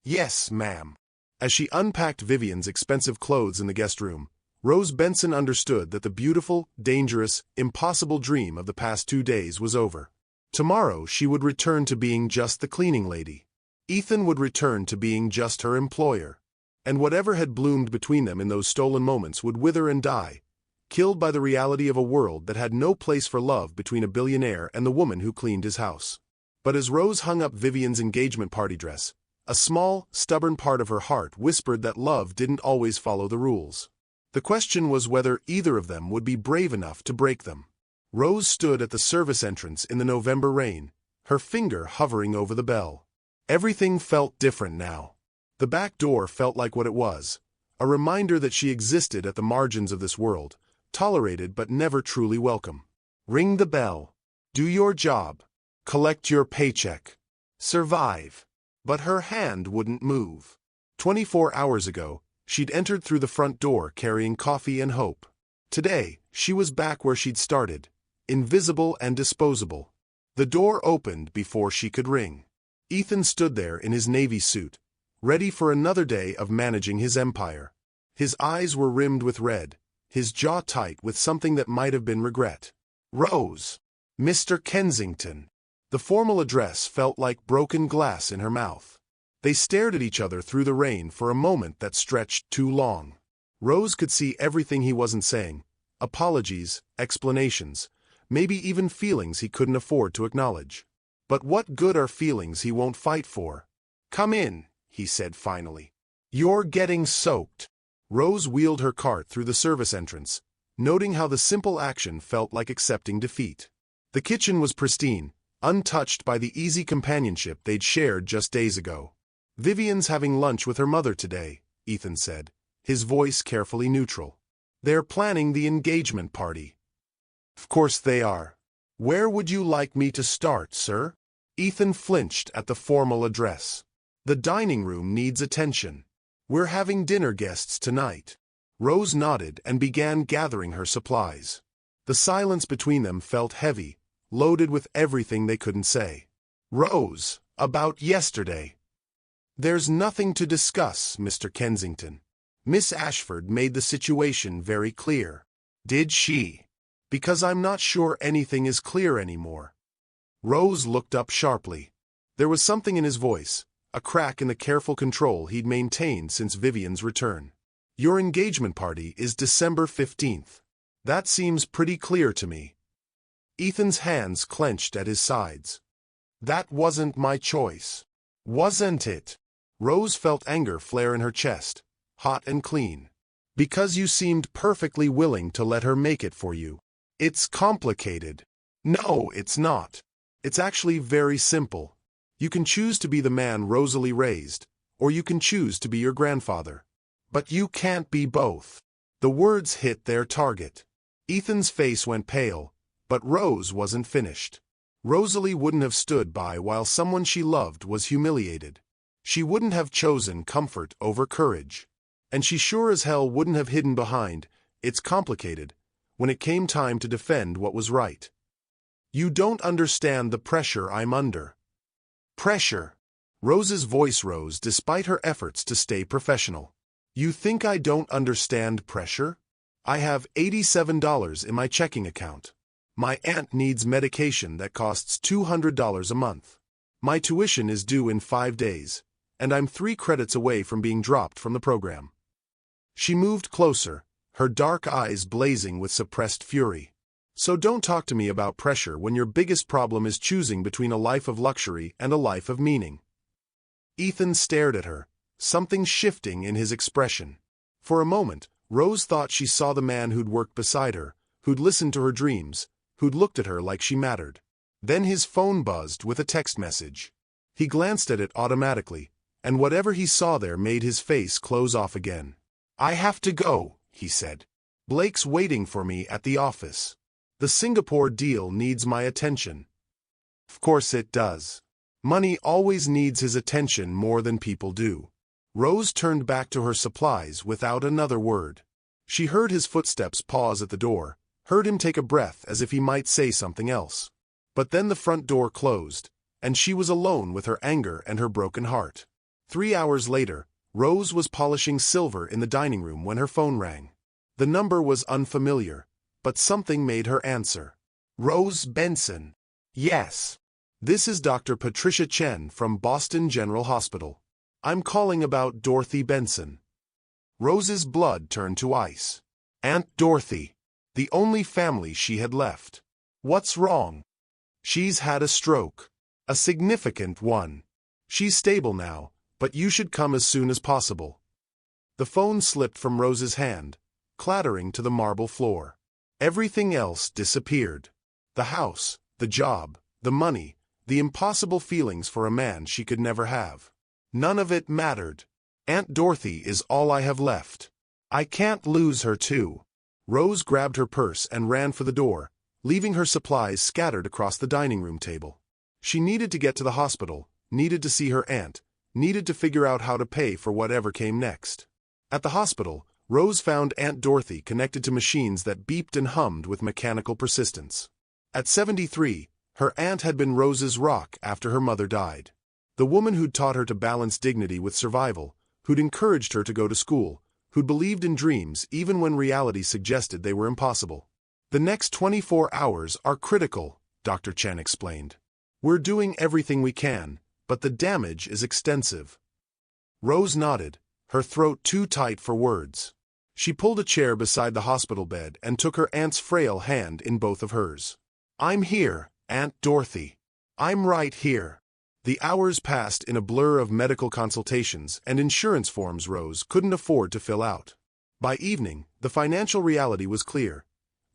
"Yes, ma'am." As she unpacked Vivien's expensive clothes in the guest room, Rose Benson understood that the beautiful, dangerous, impossible dream of the past 2 days was over. Tomorrow she would return to being just the cleaning lady. Ethan would return to being just her employer. And whatever had bloomed between them in those stolen moments would wither and die, killed by the reality of a world that had no place for love between a billionaire and the woman who cleaned his house. But as Rose hung up Vivien's engagement party dress, a small, stubborn part of her heart whispered that love didn't always follow the rules. The question was whether either of them would be brave enough to break them. Rose stood at the service entrance in the November rain, her finger hovering over the bell. Everything felt different now. The back door felt like what it was, a reminder that she existed at the margins of this world, tolerated but never truly welcome. Ring the bell. Do your job. Collect your paycheck. Survive. But her hand wouldn't move. 24 hours ago, she'd entered through the front door carrying coffee and hope. Today, she was back where she'd started, invisible and disposable. The door opened before she could ring. Ethan stood there in his navy suit, ready for another day of managing his empire. His eyes were rimmed with red, his jaw tight with something that might have been regret. Rose. Mr. Kensington. The formal address felt like broken glass in her mouth. They stared at each other through the rain for a moment that stretched too long. Rose could see everything he wasn't saying, apologies, explanations, maybe even feelings he couldn't afford to acknowledge. But what good are feelings he won't fight for? Come in, he said finally. You're getting soaked. Rose wheeled her cart through the service entrance, noting how the simple action felt like accepting defeat. The kitchen was pristine, untouched by the easy companionship they'd shared just days ago. Vivien's having lunch with her mother today, Ethan said, his voice carefully neutral. They're planning the engagement party. Of course they are. Where would you like me to start, sir? Ethan flinched at the formal address. The dining room needs attention. We're having dinner guests tonight. Rose nodded and began gathering her supplies. The silence between them felt heavy, loaded with everything they couldn't say. Rose, about yesterday. There's nothing to discuss, Mr. Kensington. Miss Ashford made the situation very clear. Did she? Because I'm not sure anything is clear anymore. Rose looked up sharply. There was something in his voice, a crack in the careful control he'd maintained since Vivien's return. Your engagement party is December 15th. That seems pretty clear to me. Ethan's hands clenched at his sides. That wasn't my choice. Wasn't it? Rose felt anger flare in her chest, hot and clean. Because you seemed perfectly willing to let her make it for you. It's complicated. No, it's not. It's actually very simple. You can choose to be the man Rosalie raised, or you can choose to be your grandfather. But you can't be both. The words hit their target. Ethan's face went pale, but Rose wasn't finished. Rosalie wouldn't have stood by while someone she loved was humiliated. She wouldn't have chosen comfort over courage. And she sure as hell wouldn't have hidden behind, it's complicated, when it came time to defend what was right. You don't understand the pressure I'm under. Pressure. Rose's voice rose despite her efforts to stay professional. You think I don't understand pressure? I have $87 in my checking account. My aunt needs medication that costs $200 a month. My tuition is due in 5 days, and I'm 3 credits away from being dropped from the program. She moved closer, her dark eyes blazing with suppressed fury. So don't talk to me about pressure when your biggest problem is choosing between a life of luxury and a life of meaning. Ethan stared at her, something shifting in his expression. For a moment, Rose thought she saw the man who'd worked beside her, who'd listened to her dreams, who'd looked at her like she mattered. Then his phone buzzed with a text message. He glanced at it automatically, and whatever he saw there made his face close off again. I have to go, he said. Blake's waiting for me at the office. The Singapore deal needs my attention. Of course it does. Money always needs his attention more than people do. Rose turned back to her supplies without another word. She heard his footsteps pause at the door, heard him take a breath as if he might say something else. But then the front door closed, and she was alone with her anger and her broken heart. 3 hours later, Rose was polishing silver in the dining room when her phone rang. The number was unfamiliar, but something made her answer. Rose Benson. Yes. This is Dr. Patricia Chen from Boston General Hospital. I'm calling about Dorothy Benson. Rose's blood turned to ice. Aunt Dorothy. The only family she had left. What's wrong? She's had a stroke. A significant one. She's stable now, but you should come as soon as possible. The phone slipped from Rose's hand, clattering to the marble floor. Everything else disappeared. The house, the job, the money, the impossible feelings for a man she could never have. None of it mattered. Aunt Dorothy is all I have left. I can't lose her too. Rose grabbed her purse and ran for the door, leaving her supplies scattered across the dining room table. She needed to get to the hospital, needed to see her aunt, needed to figure out how to pay for whatever came next. At the hospital, Rose found Aunt Dorothy connected to machines that beeped and hummed with mechanical persistence. At 73, her aunt had been Rose's rock after her mother died. The woman who'd taught her to balance dignity with survival, who'd encouraged her to go to school, who'd believed in dreams even when reality suggested they were impossible. The next 24 hours are critical, Dr. Chen explained. We're doing everything we can, but the damage is extensive. Rose nodded, her throat too tight for words. She pulled a chair beside the hospital bed and took her aunt's frail hand in both of hers. I'm here, Aunt Dorothy. I'm right here. The hours passed in a blur of medical consultations and insurance forms Rose couldn't afford to fill out. By evening, the financial reality was clear.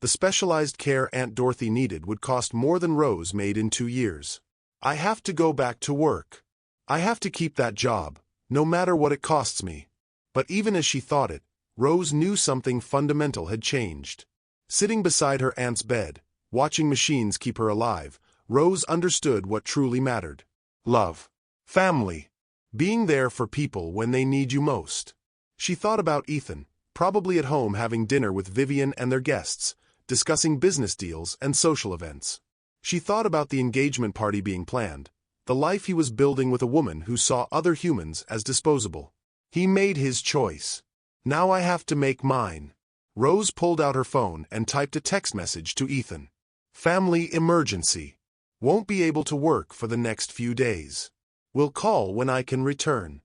The specialized care Aunt Dorothy needed would cost more than Rose made in 2 years. I have to go back to work. I have to keep that job, no matter what it costs me. But even as she thought it, Rose knew something fundamental had changed. Sitting beside her aunt's bed, watching machines keep her alive, Rose understood what truly mattered. Love. Family. Being there for people when they need you most. She thought about Ethan, probably at home having dinner with Vivien and their guests, discussing business deals and social events. She thought about the engagement party being planned, the life he was building with a woman who saw other humans as disposable. He made his choice. Now I have to make mine. Rose pulled out her phone and typed a text message to Ethan. Family emergency. Won't be able to work for the next few days. Will call when I can return.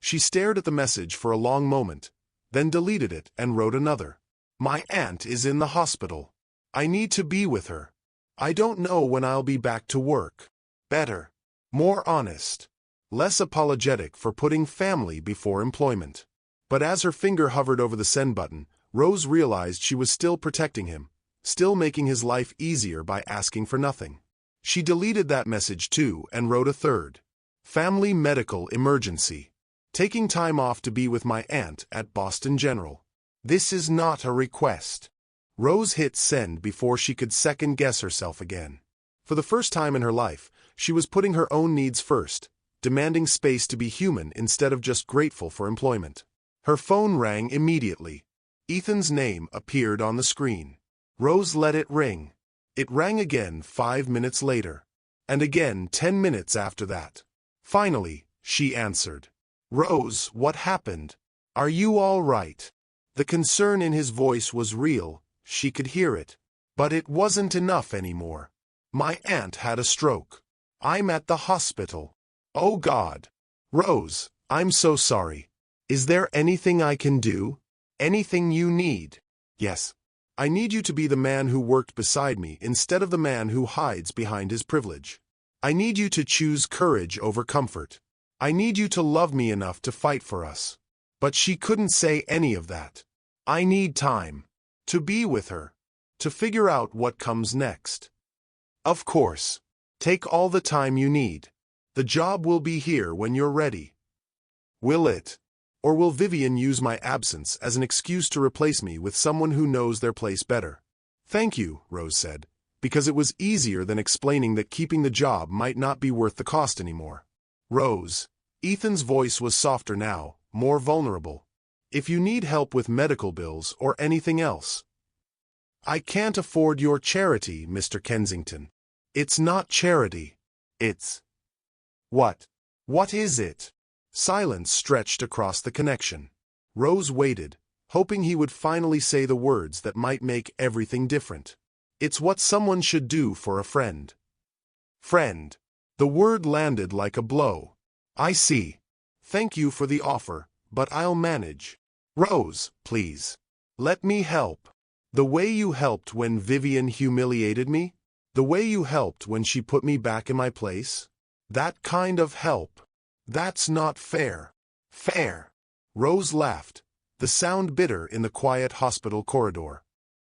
She stared at the message for a long moment, then deleted it and wrote another. My aunt is in the hospital. I need to be with her. I don't know when I'll be back to work. Better. More honest. Less apologetic for putting family before employment. But as her finger hovered over the send button, Rose realized she was still protecting him, still making his life easier by asking for nothing. She deleted that message too and wrote a third. Family medical emergency. Taking time off to be with my aunt at Boston General. This is not a request. Rose hit send before she could second-guess herself again. For the first time in her life, she was putting her own needs first, demanding space to be human instead of just grateful for employment. Her phone rang immediately. Ethan's name appeared on the screen. Rose let it ring. It rang again 5 minutes later. And again 10 minutes after that. Finally, she answered. Rose, what happened? Are you all right? The concern in his voice was real, she could hear it. But it wasn't enough anymore. My aunt had a stroke. I'm at the hospital. Oh God. Rose, I'm so sorry. Is there anything I can do? Anything you need? Yes. I need you to be the man who worked beside me instead of the man who hides behind his privilege. I need you to choose courage over comfort. I need you to love me enough to fight for us. But she couldn't say any of that. I need time. To be with her. To figure out what comes next. Of course. Take all the time you need. The job will be here when you're ready. Will it? Or will Vivien use my absence as an excuse to replace me with someone who knows their place better? Thank you, Rose said, because it was easier than explaining that keeping the job might not be worth the cost anymore. Rose. Ethan's voice was softer now, more vulnerable. If you need help with medical bills or anything else. I can't afford your charity, Mr. Kensington. It's not charity. It's... What? What is it? Silence stretched across the connection. Rose waited, hoping he would finally say the words that might make everything different. It's what someone should do for a friend. Friend. The word landed like a blow. I see. Thank you for the offer, but I'll manage. Rose, please. Let me help. The way you helped when Vivien humiliated me? The way you helped when she put me back in my place? That kind of help. That's not fair. Fair. Rose laughed, the sound bitter in the quiet hospital corridor.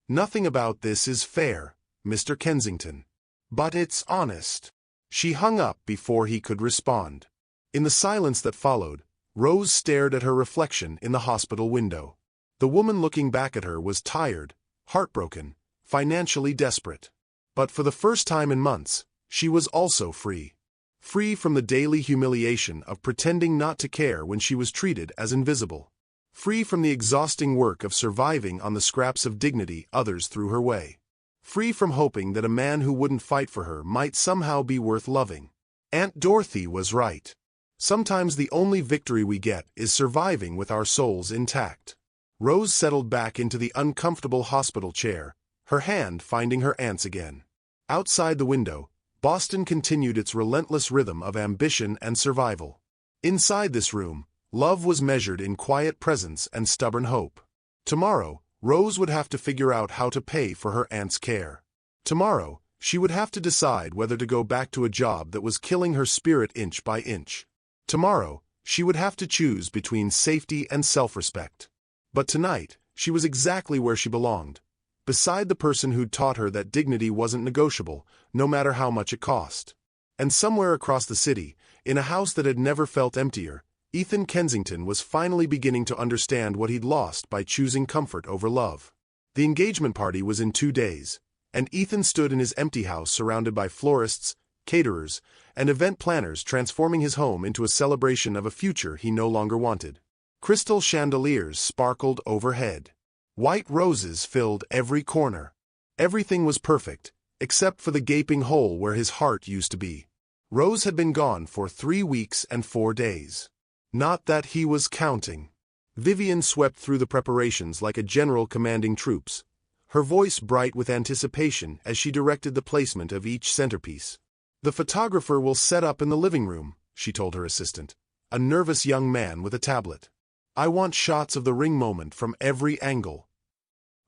Nothing about this is fair, Mr. Kensington. But it's honest. She hung up before he could respond. In the silence that followed, Rose stared at her reflection in the hospital window. The woman looking back at her was tired, heartbroken, financially desperate. But for the first time in months, she was also free. Free from the daily humiliation of pretending not to care when she was treated as invisible. Free from the exhausting work of surviving on the scraps of dignity others threw her way. Free from hoping that a man who wouldn't fight for her might somehow be worth loving. Aunt Dorothy was right. Sometimes the only victory we get is surviving with our souls intact. Rose settled back into the uncomfortable hospital chair, her hand finding her aunt's again. Outside the window, Boston continued its relentless rhythm of ambition and survival. Inside this room, love was measured in quiet presence and stubborn hope. Tomorrow, Rose would have to figure out how to pay for her aunt's care. Tomorrow, she would have to decide whether to go back to a job that was killing her spirit inch by inch. Tomorrow, she would have to choose between safety and self-respect. But tonight, she was exactly where she belonged, beside the person who'd taught her that dignity wasn't negotiable, no matter how much it cost. And somewhere across the city, in a house that had never felt emptier, Ethan Kensington was finally beginning to understand what he'd lost by choosing comfort over love. The engagement party was in 2 days, and Ethan stood in his empty house surrounded by florists, caterers, and event planners transforming his home into a celebration of a future he no longer wanted. Crystal chandeliers sparkled overhead. White roses filled every corner. Everything was perfect, except for the gaping hole where his heart used to be. Rose had been gone for 3 weeks and 4 days. Not that he was counting. Vivien swept through the preparations like a general commanding troops, her voice bright with anticipation as she directed the placement of each centerpiece. "The photographer will set up in the living room," she told her assistant, a nervous young man with a tablet. "I want shots of the ring moment from every angle."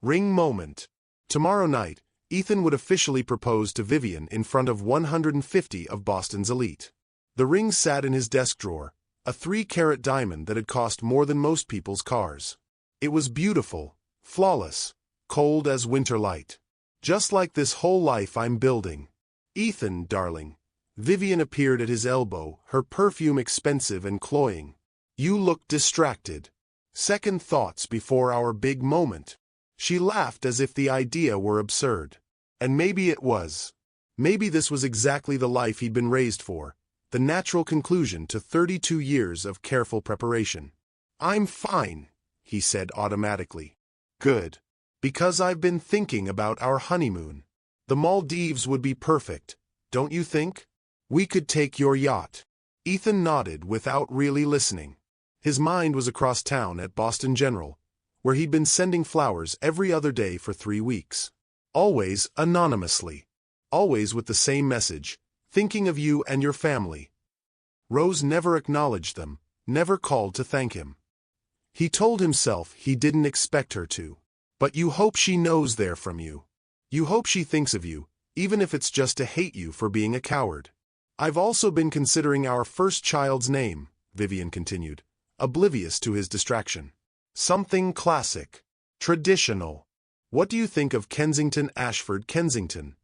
Ring moment. Tomorrow night, Ethan would officially propose to Vivien in front of 150 of Boston's elite. The ring sat in his desk drawer, a 3-carat diamond that had cost more than most people's cars. It was beautiful, flawless, cold as winter light. "Just like this whole life I'm building. Ethan, darling." Vivien appeared at his elbow, her perfume expensive and cloying. "You look distracted. Second thoughts before our big moment." She laughed as if the idea were absurd. And maybe it was. Maybe this was exactly the life he'd been raised for, the natural conclusion to 32 years of careful preparation. "I'm fine," he said automatically. "Good. Because I've been thinking about our honeymoon. The Maldives would be perfect, don't you think? We could take your yacht." Ethan nodded without really listening. His mind was across town at Boston General, where he'd been sending flowers every other day for 3 weeks. Always anonymously. Always with the same message, "Thinking of you and your family." Rose never acknowledged them, never called to thank him. He told himself he didn't expect her to. But you hope she knows they're from you. You hope she thinks of you, even if it's just to hate you for being a coward. "I've also been considering our first child's name," Vivien continued, oblivious to his distraction. "Something classic. Traditional. What do you think of Kensington Ashford Kensington?"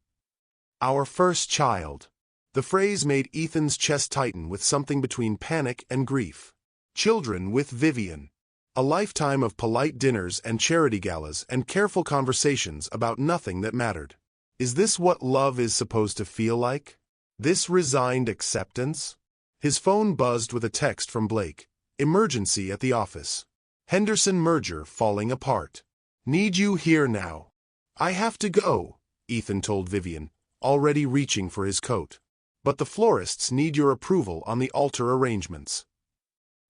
"Our first child." The phrase made Ethan's chest tighten with something between panic and grief. Children with Vivien. A lifetime of polite dinners and charity galas and careful conversations about nothing that mattered. Is this what love is supposed to feel like? This resigned acceptance? His phone buzzed with a text from Blake. "Emergency at the office. Henderson merger falling apart. Need you here now." "I have to go," Ethan told Vivien, already reaching for his coat. "But the florists need your approval on the altar arrangements."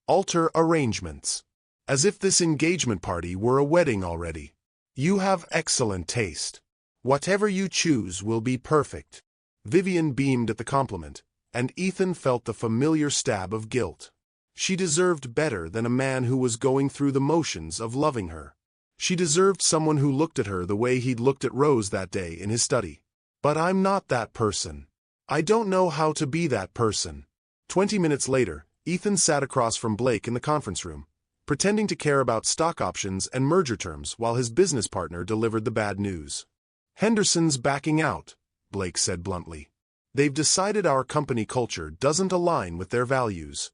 Altar arrangements. As if this engagement party were a wedding already. "You have excellent taste. Whatever you choose will be perfect." Vivien beamed at the compliment, and Ethan felt the familiar stab of guilt. She deserved better than a man who was going through the motions of loving her. She deserved someone who looked at her the way he'd looked at Rose that day in his study. "But I'm not that person. I don't know how to be that person." 20 minutes later, Ethan sat across from Blake in the conference room, pretending to care about stock options and merger terms while his business partner delivered the bad news. "Henderson's backing out," Blake said bluntly. They've decided our company culture doesn't align with their values.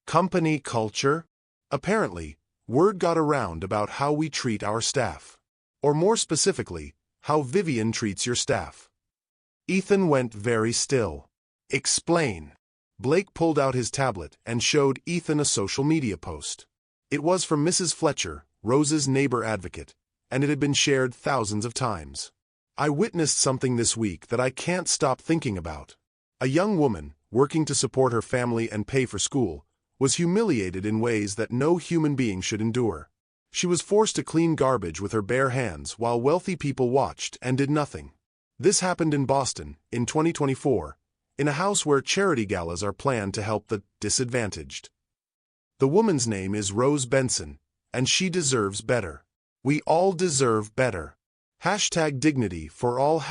Company culture? Apparently, word got around about how we treat our staff. Or more specifically, how Vivien treats your staff. Ethan went very still. Explain. Blake pulled out his tablet and showed Ethan a social media post. It was from Mrs. Fletcher, Rose's neighbor advocate, and it had been shared thousands of times. I witnessed something this week that I can't stop thinking about. A young woman, working to support her family and pay for school, was humiliated in ways that no human being should endure. She was forced to clean garbage with her bare hands while wealthy people watched and did nothing. This happened in Boston, in 2024, in a house where charity galas are planned to help the disadvantaged. The woman's name is Rose Benson, and she deserves better. We all deserve better. #Dignity for all.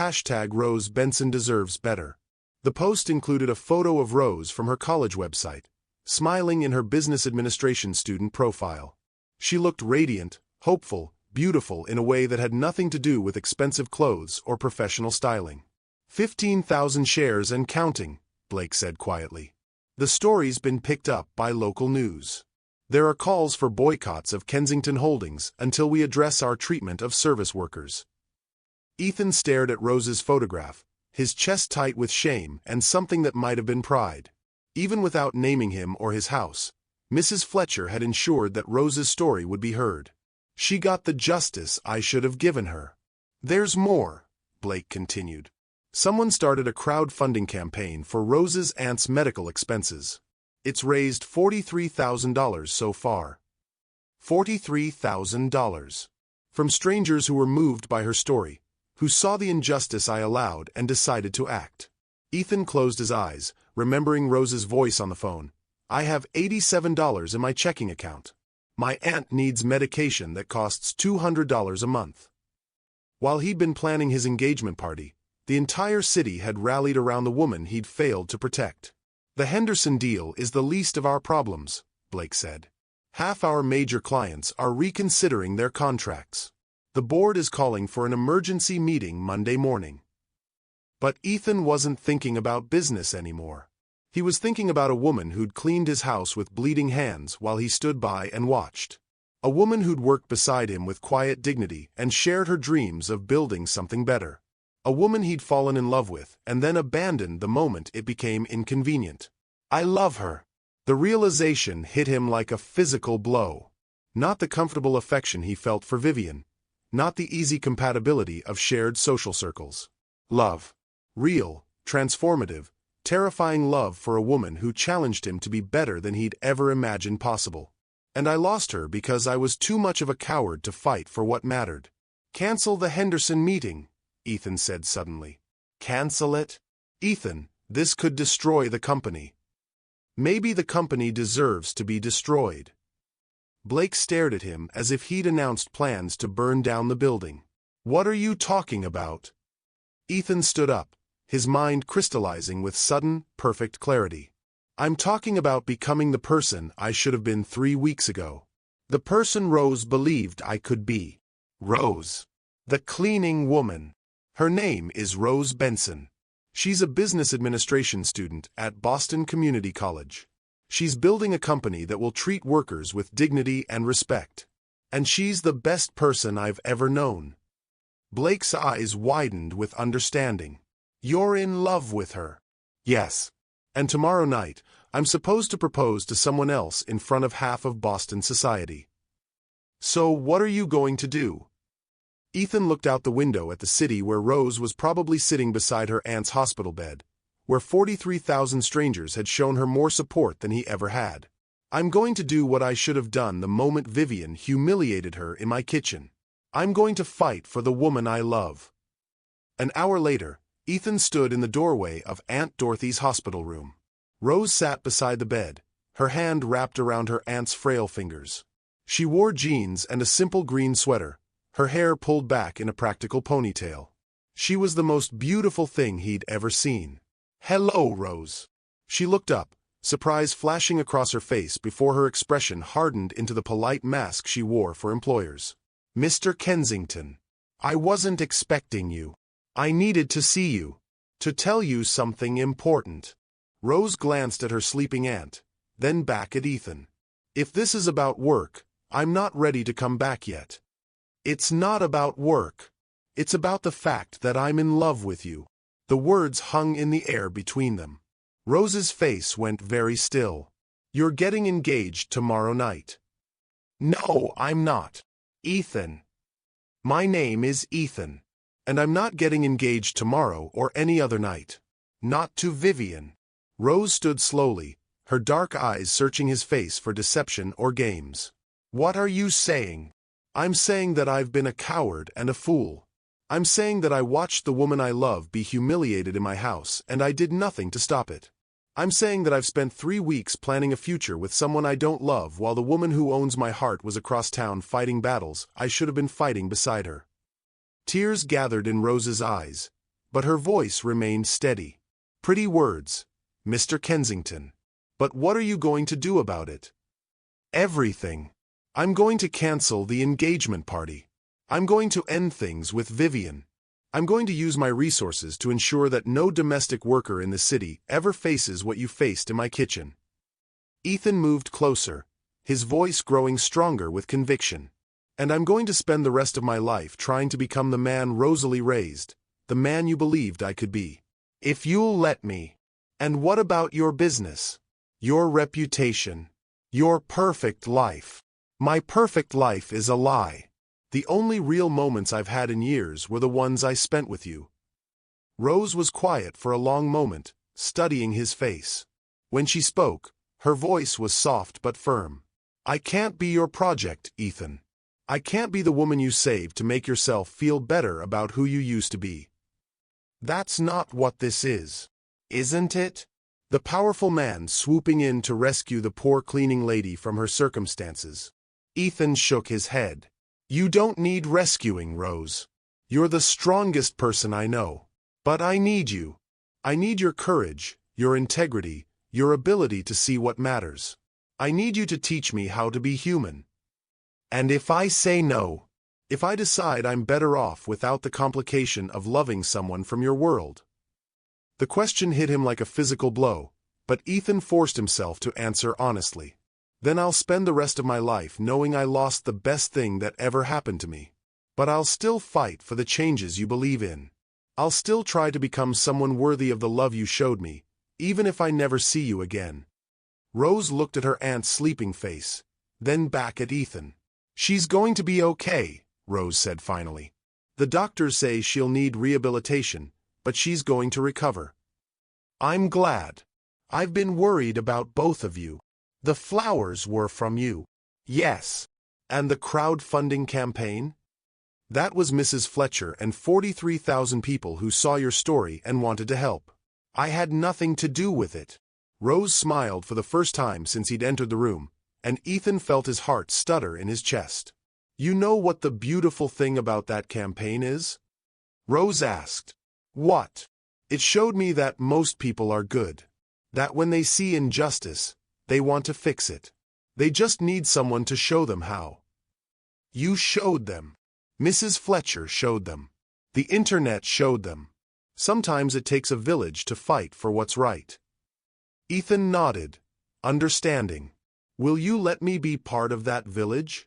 #Rose Benson deserves better. The post included a photo of Rose from her college website, smiling in her business administration student profile. She looked radiant, hopeful, beautiful in a way that had nothing to do with expensive clothes or professional styling. 15,000 shares and counting, Blake said quietly. The story's been picked up by local news. There are calls for boycotts of Kensington Holdings until we address our treatment of service workers. Ethan stared at Rose's photograph, his chest tight with shame and something that might have been pride. Even without naming him or his house, Mrs. Fletcher had ensured that Rose's story would be heard. She got the justice I should have given her. There's more, Blake continued. Someone started a crowdfunding campaign for Rose's aunt's medical expenses. It's raised $43,000 so far. $43,000. From strangers who were moved by her story, who saw the injustice I allowed and decided to act. Ethan closed his eyes, remembering Rose's voice on the phone. I have $87 in my checking account. My aunt needs medication that costs $200 a month. While he'd been planning his engagement party, the entire city had rallied around the woman he'd failed to protect. The Henderson deal is the least of our problems, Blake said. Half our major clients are reconsidering their contracts. The board is calling for an emergency meeting Monday morning. But Ethan wasn't thinking about business anymore. He was thinking about a woman who'd cleaned his house with bleeding hands while he stood by and watched. A woman who'd worked beside him with quiet dignity and shared her dreams of building something better. A woman he'd fallen in love with and then abandoned the moment it became inconvenient. I love her. The realization hit him like a physical blow. Not the comfortable affection he felt for Vivien. Not the easy compatibility of shared social circles. Love. Real, transformative, terrifying love for a woman who challenged him to be better than he'd ever imagined possible. And I lost her because I was too much of a coward to fight for what mattered. Cancel the Henderson meeting, Ethan said suddenly. Cancel it? Ethan, this could destroy the company. Maybe the company deserves to be destroyed. Blake stared at him as if he'd announced plans to burn down the building. What are you talking about? Ethan stood up, his mind crystallizing with sudden, perfect clarity. I'm talking about becoming the person I should have been 3 weeks ago. The person Rose believed I could be. Rose. The cleaning woman. Her name is Rose Benson. She's a business administration student at Boston Community College. She's building a company that will treat workers with dignity and respect. And she's the best person I've ever known. Blake's eyes widened with understanding. You're in love with her. Yes. And tomorrow night, I'm supposed to propose to someone else in front of half of Boston society. So what are you going to do? Ethan looked out the window at the city where Rose was probably sitting beside her aunt's hospital bed, where 43,000 strangers had shown her more support than he ever had. I'm going to do what I should have done the moment Vivien humiliated her in my kitchen. I'm going to fight for the woman I love. An hour later, Ethan stood in the doorway of Aunt Dorothy's hospital room. Rose sat beside the bed, her hand wrapped around her aunt's frail fingers. She wore jeans and a simple green sweater, her hair pulled back in a practical ponytail. She was the most beautiful thing he'd ever seen. Hello, Rose. She looked up, surprise flashing across her face before her expression hardened into the polite mask she wore for employers. Mr. Kensington. I wasn't expecting you. I needed to see you. To tell you something important. Rose glanced at her sleeping aunt, then back at Ethan. If this is about work, I'm not ready to come back yet. It's not about work. It's about the fact that I'm in love with you. The words hung in the air between them. Rose's face went very still. You're getting engaged tomorrow night. No, I'm not. Ethan. My name is Ethan. And I'm not getting engaged tomorrow or any other night. Not to Vivien. Rose stood slowly, her dark eyes searching his face for deception or games. What are you saying? I'm saying that I've been a coward and a fool. I'm saying that I watched the woman I love be humiliated in my house and I did nothing to stop it. I'm saying that I've spent 3 weeks planning a future with someone I don't love while the woman who owns my heart was across town fighting battles I should have been fighting beside her. Tears gathered in Rose's eyes, but her voice remained steady. Pretty words, Mr. Kensington. But what are you going to do about it? Everything. I'm going to cancel the engagement party. I'm going to end things with Vivien. I'm going to use my resources to ensure that no domestic worker in the city ever faces what you faced in my kitchen. Ethan moved closer, his voice growing stronger with conviction. And I'm going to spend the rest of my life trying to become the man Rosalie raised, the man you believed I could be. If you'll let me. And what about your business? Your reputation? Your perfect life? My perfect life is a lie. The only real moments I've had in years were the ones I spent with you. Rose was quiet for a long moment, studying his face. When she spoke, her voice was soft but firm. I can't be your project, Ethan. I can't be the woman you saved to make yourself feel better about who you used to be. That's not what this is. Isn't it? The powerful man swooping in to rescue the poor cleaning lady from her circumstances. Ethan shook his head. You don't need rescuing, Rose. You're the strongest person I know. But I need you. I need your courage, your integrity, your ability to see what matters. I need you to teach me how to be human. And if I say no, if I decide I'm better off without the complication of loving someone from your world. The question hit him like a physical blow, but Ethan forced himself to answer honestly. Then I'll spend the rest of my life knowing I lost the best thing that ever happened to me. But I'll still fight for the changes you believe in. I'll still try to become someone worthy of the love you showed me, even if I never see you again. Rose looked at her aunt's sleeping face, then back at Ethan. She's going to be okay, Rose said finally. The doctors say she'll need rehabilitation, but she's going to recover. I'm glad. I've been worried about both of you. The flowers were from you. Yes. And the crowdfunding campaign? That was Mrs. Fletcher and 43,000 people who saw your story and wanted to help. I had nothing to do with it. Rose smiled for the first time since he'd entered the room, and Ethan felt his heart stutter in his chest. You know what the beautiful thing about that campaign is? Rose asked. What? It showed me that most people are good. That when they see injustice, they want to fix it. They just need someone to show them how. You showed them. Mrs. Fletcher showed them. The internet showed them. Sometimes it takes a village to fight for what's right. Ethan nodded, understanding. Will you let me be part of that village?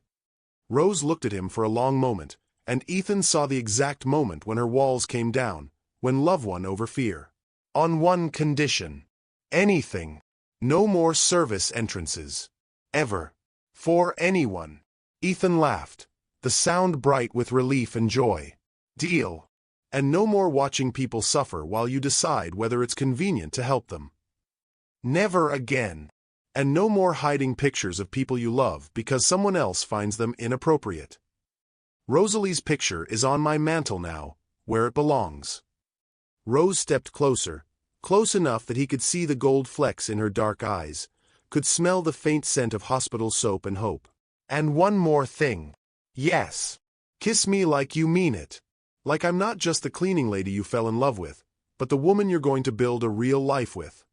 Rose looked at him for a long moment, and Ethan saw the exact moment when her walls came down, when love won over fear. On one condition. Anything. No more service entrances. Ever. For anyone. Ethan laughed, the sound bright with relief and joy. Deal. And no more watching people suffer while you decide whether it's convenient to help them. Never again. And no more hiding pictures of people you love because someone else finds them inappropriate. Rosalie's picture is on my mantle now, where it belongs. Rose stepped closer, close enough that he could see the gold flecks in her dark eyes, could smell the faint scent of hospital soap and hope. And one more thing. Yes. Kiss me like you mean it. Like I'm not just the cleaning lady you fell in love with, but the woman you're going to build a real life with.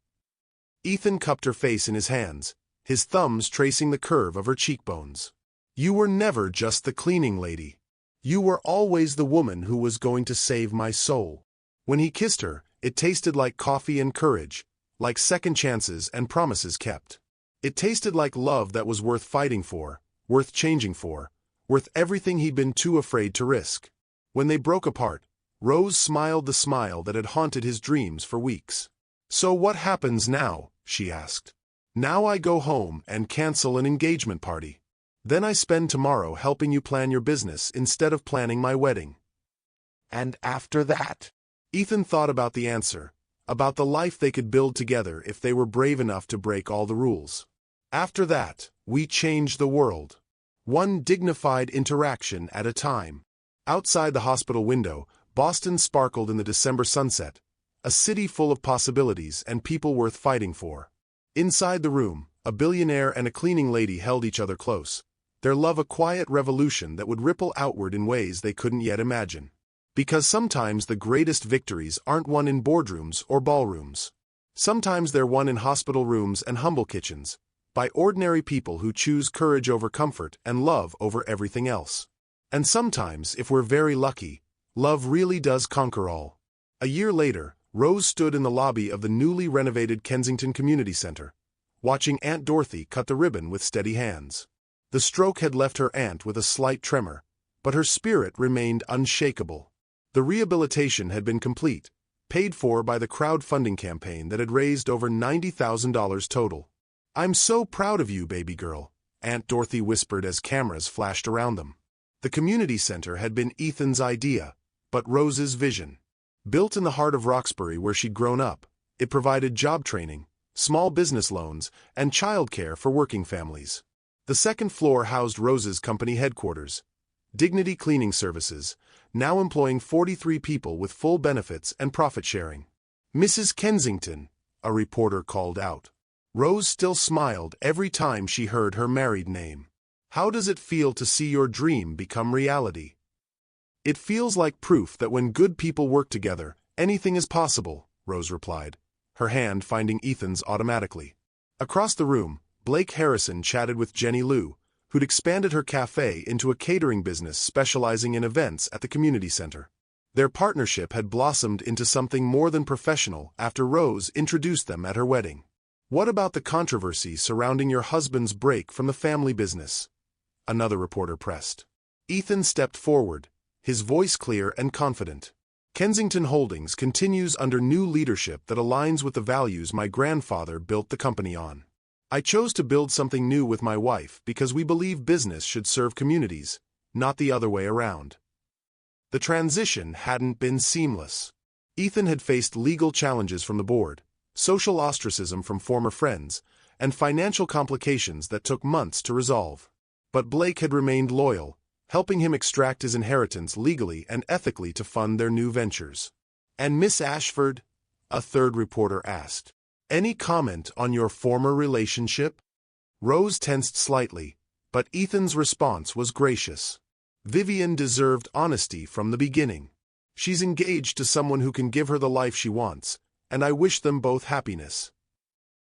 Ethan cupped her face in his hands, his thumbs tracing the curve of her cheekbones. You were never just the cleaning lady. You were always the woman who was going to save my soul. When he kissed her, It tasted like coffee and courage, like second chances and promises kept. It tasted like love that was worth fighting for, worth changing for, worth everything he'd been too afraid to risk. When they broke apart, Rose smiled the smile that had haunted his dreams for weeks. "So what happens now?" she asked. "Now I go home and cancel an engagement party. Then I spend tomorrow helping you plan your business instead of planning my wedding." "And after that?" Ethan thought about the answer, about the life they could build together if they were brave enough to break all the rules. "After that, we change the world. One dignified interaction at a time." Outside the hospital window, Boston sparkled in the December sunset, a city full of possibilities and people worth fighting for. Inside the room, a billionaire and a cleaning lady held each other close, their love a quiet revolution that would ripple outward in ways they couldn't yet imagine. Because sometimes the greatest victories aren't won in boardrooms or ballrooms. Sometimes they're won in hospital rooms and humble kitchens, by ordinary people who choose courage over comfort and love over everything else. And sometimes, if we're very lucky, love really does conquer all. A year later, Rose stood in the lobby of the newly renovated Kensington Community Center, watching Aunt Dorothy cut the ribbon with steady hands. The stroke had left her aunt with a slight tremor, but her spirit remained unshakable. The rehabilitation had been complete, paid for by the crowdfunding campaign that had raised over $90,000 total. "I'm so proud of you, baby girl," Aunt Dorothy whispered as cameras flashed around them. The community center had been Ethan's idea, but Rose's vision. Built in the heart of Roxbury where she'd grown up, it provided job training, small business loans, and childcare for working families. The second floor housed Rose's company headquarters, Dignity Cleaning Services, now employing 43 people with full benefits and profit sharing. "Mrs. Kensington," a reporter called out. Rose still smiled every time she heard her married name. "How does it feel to see your dream become reality?" "It feels like proof that when good people work together, anything is possible," Rose replied, her hand finding Ethan's automatically. Across the room, Blake Harrison chatted with Jenny Liu, who'd expanded her cafe into a catering business specializing in events at the community center. Their partnership had blossomed into something more than professional after Rose introduced them at her wedding. "What about the controversy surrounding your husband's break from the family business?" another reporter pressed. Ethan stepped forward, his voice clear and confident. "Kensington Holdings continues under new leadership that aligns with the values my grandfather built the company on. I chose to build something new with my wife because we believe business should serve communities, not the other way around." The transition hadn't been seamless. Ethan had faced legal challenges from the board, social ostracism from former friends, and financial complications that took months to resolve. But Blake had remained loyal, helping him extract his inheritance legally and ethically to fund their new ventures. "And Miss Ashford?" a third reporter asked. "Any comment on your former relationship?" Rose tensed slightly, but Ethan's response was gracious. "Vivien deserved honesty from the beginning. She's engaged to someone who can give her the life she wants, and I wish them both happiness."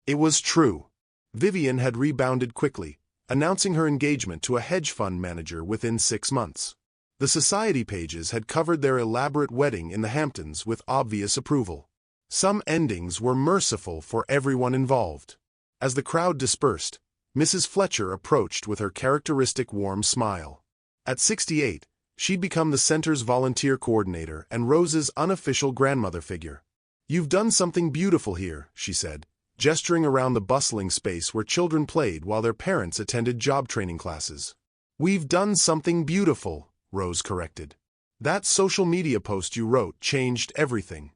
It was true. Vivien had rebounded quickly, announcing her engagement to a hedge fund manager within 6 months. The society pages had covered their elaborate wedding in the Hamptons with obvious approval. Some endings were merciful for everyone involved. As the crowd dispersed, Mrs. Fletcher approached with her characteristic warm smile. At 68, she'd become the center's volunteer coordinator and Rose's unofficial grandmother figure. "You've done something beautiful here," she said, gesturing around the bustling space where children played while their parents attended job training classes. "We've done something beautiful," Rose corrected. "That social media post you wrote changed everything."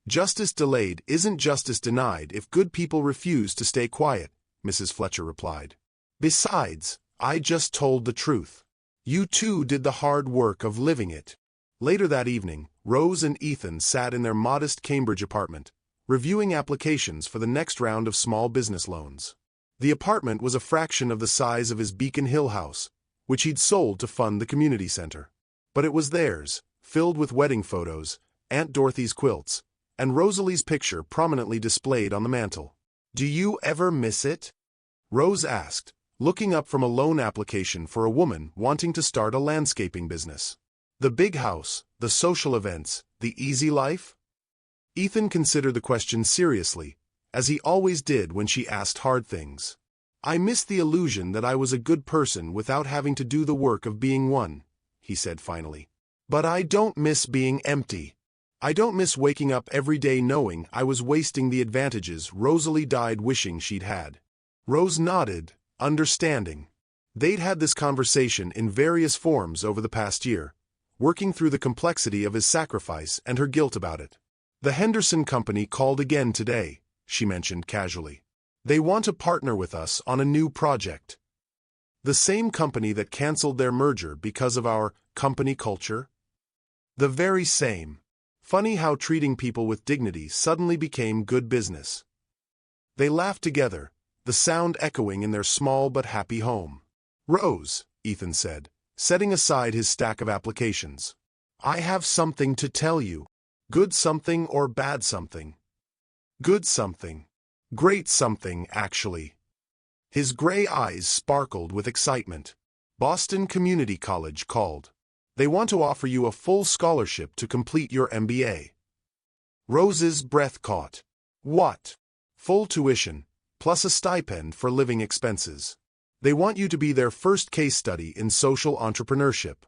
"Justice delayed isn't justice denied if good people refuse to stay quiet," Mrs. Fletcher replied. "Besides, I just told the truth. You two did the hard work of living it." Later that evening, Rose and Ethan sat in their modest Cambridge apartment, reviewing applications for the next round of small business loans. The apartment was a fraction of the size of his Beacon Hill house, which he'd sold to fund the community center. But it was theirs, filled with wedding photos, Aunt Dorothy's quilts, and Rosalie's picture prominently displayed on the mantel. "Do you ever miss it?" Rose asked, looking up from a loan application for a woman wanting to start a landscaping business. "The big house, the social events, the easy life?" Ethan considered the question seriously, as he always did when she asked hard things. "I miss the illusion that I was a good person without having to do the work of being one," he said finally. "But I don't miss being empty. I don't miss waking up every day knowing I was wasting the advantages Rosalie died wishing she'd had." Rose nodded, understanding. They'd had this conversation in various forms over the past year, working through the complexity of his sacrifice and her guilt about it. "The Henderson Company called again today," she mentioned casually. "They want to partner with us on a new project." "The same company that canceled their merger because of our company culture?" "The very same. Funny how treating people with dignity suddenly became good business." They laughed together, the sound echoing in their small but happy home. "Rose," Ethan said, setting aside his stack of applications. "I have something to tell you. Good something or bad something?" "Good something. Great something, actually." His gray eyes sparkled with excitement. "Boston Community College called. They want to offer you a full scholarship to complete your MBA." Rose's breath caught. "What?" "Full tuition, plus a stipend for living expenses. They want you to be their first case study in social entrepreneurship."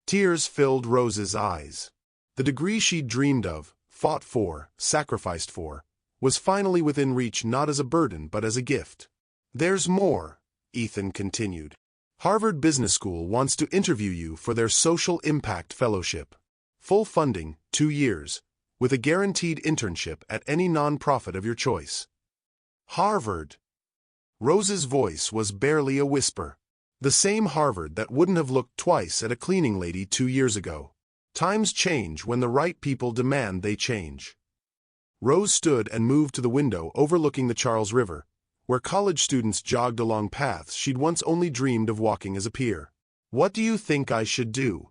Tears filled Rose's eyes. The degree she'd dreamed of, fought for, sacrificed for, was finally within reach, not as a burden but as a gift. "There's more," Ethan continued. "Harvard Business School wants to interview you for their Social Impact Fellowship. Full funding, 2 years, with a guaranteed internship at any nonprofit of your choice." "Harvard!" Rose's voice was barely a whisper. The same Harvard that wouldn't have looked twice at a cleaning lady 2 years ago. Times change when the right people demand they change. Rose stood and moved to the window overlooking the Charles River, where college students jogged along paths she'd once only dreamed of walking as a peer. "What do you think I should do?"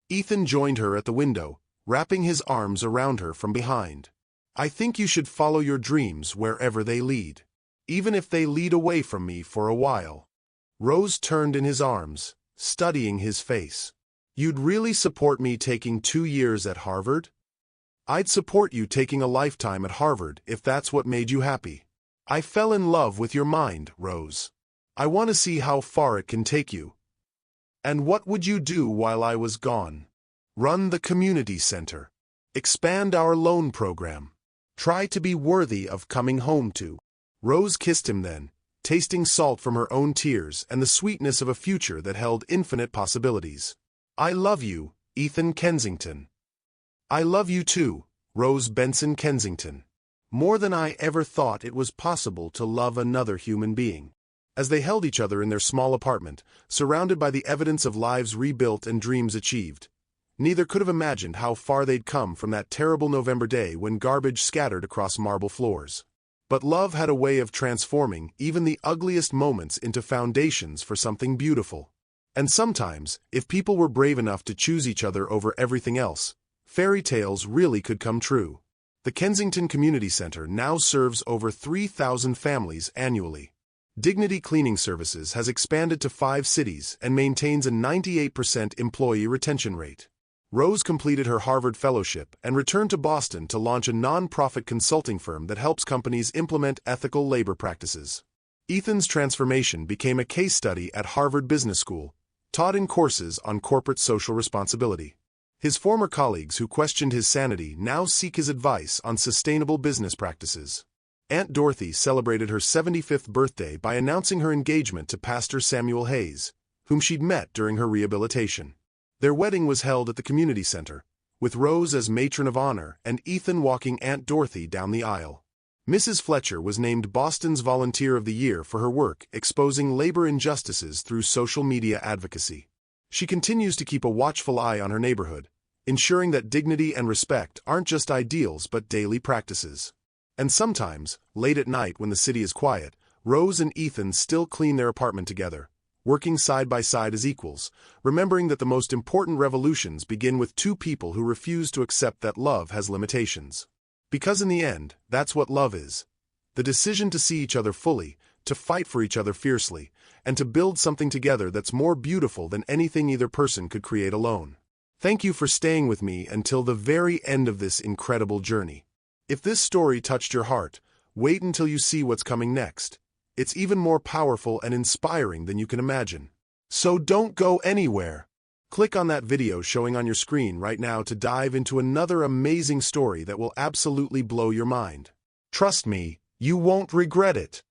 Ethan joined her at the window, wrapping his arms around her from behind. "I think you should follow your dreams wherever they lead. Even if they lead away from me for a while." Rose turned in his arms, studying his face. "You'd really support me taking 2 years at Harvard?" "I'd support you taking a lifetime at Harvard if that's what made you happy. I fell in love with your mind, Rose. I want to see how far it can take you." "And what would you do while I was gone?" "Run the community center. Expand our loan program. Try to be worthy of coming home to." Rose kissed him then, tasting salt from her own tears and the sweetness of a future that held infinite possibilities. "I love you, Ethan Kensington." "I love you too, Rose Benson Kensington. More than I ever thought it was possible to love another human being." As they held each other in their small apartment, surrounded by the evidence of lives rebuilt and dreams achieved, neither could have imagined how far they'd come from that terrible November day when garbage scattered across marble floors. But love had a way of transforming even the ugliest moments into foundations for something beautiful. And sometimes, if people were brave enough to choose each other over everything else, fairy tales really could come true. The Kensington Community Center now serves over 3,000 families annually. Dignity Cleaning Services has expanded to 5 cities and maintains a 98% employee retention rate. Rose completed her Harvard Fellowship and returned to Boston to launch a non-profit consulting firm that helps companies implement ethical labor practices. Ethan's transformation became a case study at Harvard Business School, taught in courses on corporate social responsibility. His former colleagues who questioned his sanity now seek his advice on sustainable business practices. Aunt Dorothy celebrated her 75th birthday by announcing her engagement to Pastor Samuel Hayes, whom she'd met during her rehabilitation. Their wedding was held at the community center, with Rose as matron of honor and Ethan walking Aunt Dorothy down the aisle. Mrs. Fletcher was named Boston's Volunteer of the Year for her work exposing labor injustices through social media advocacy. She continues to keep a watchful eye on her neighborhood, ensuring that dignity and respect aren't just ideals but daily practices. And sometimes, late at night when the city is quiet, Rose and Ethan still clean their apartment together, working side by side as equals, remembering that the most important revolutions begin with 2 people who refuse to accept that love has limitations. Because in the end, that's what love is. The decision to see each other fully, to fight for each other fiercely, and to build something together that's more beautiful than anything either person could create alone. Thank you for staying with me until the very end of this incredible journey. If this story touched your heart, wait until you see what's coming next. It's even more powerful and inspiring than you can imagine. So don't go anywhere. Click on that video showing on your screen right now to dive into another amazing story that will absolutely blow your mind. Trust me, you won't regret it.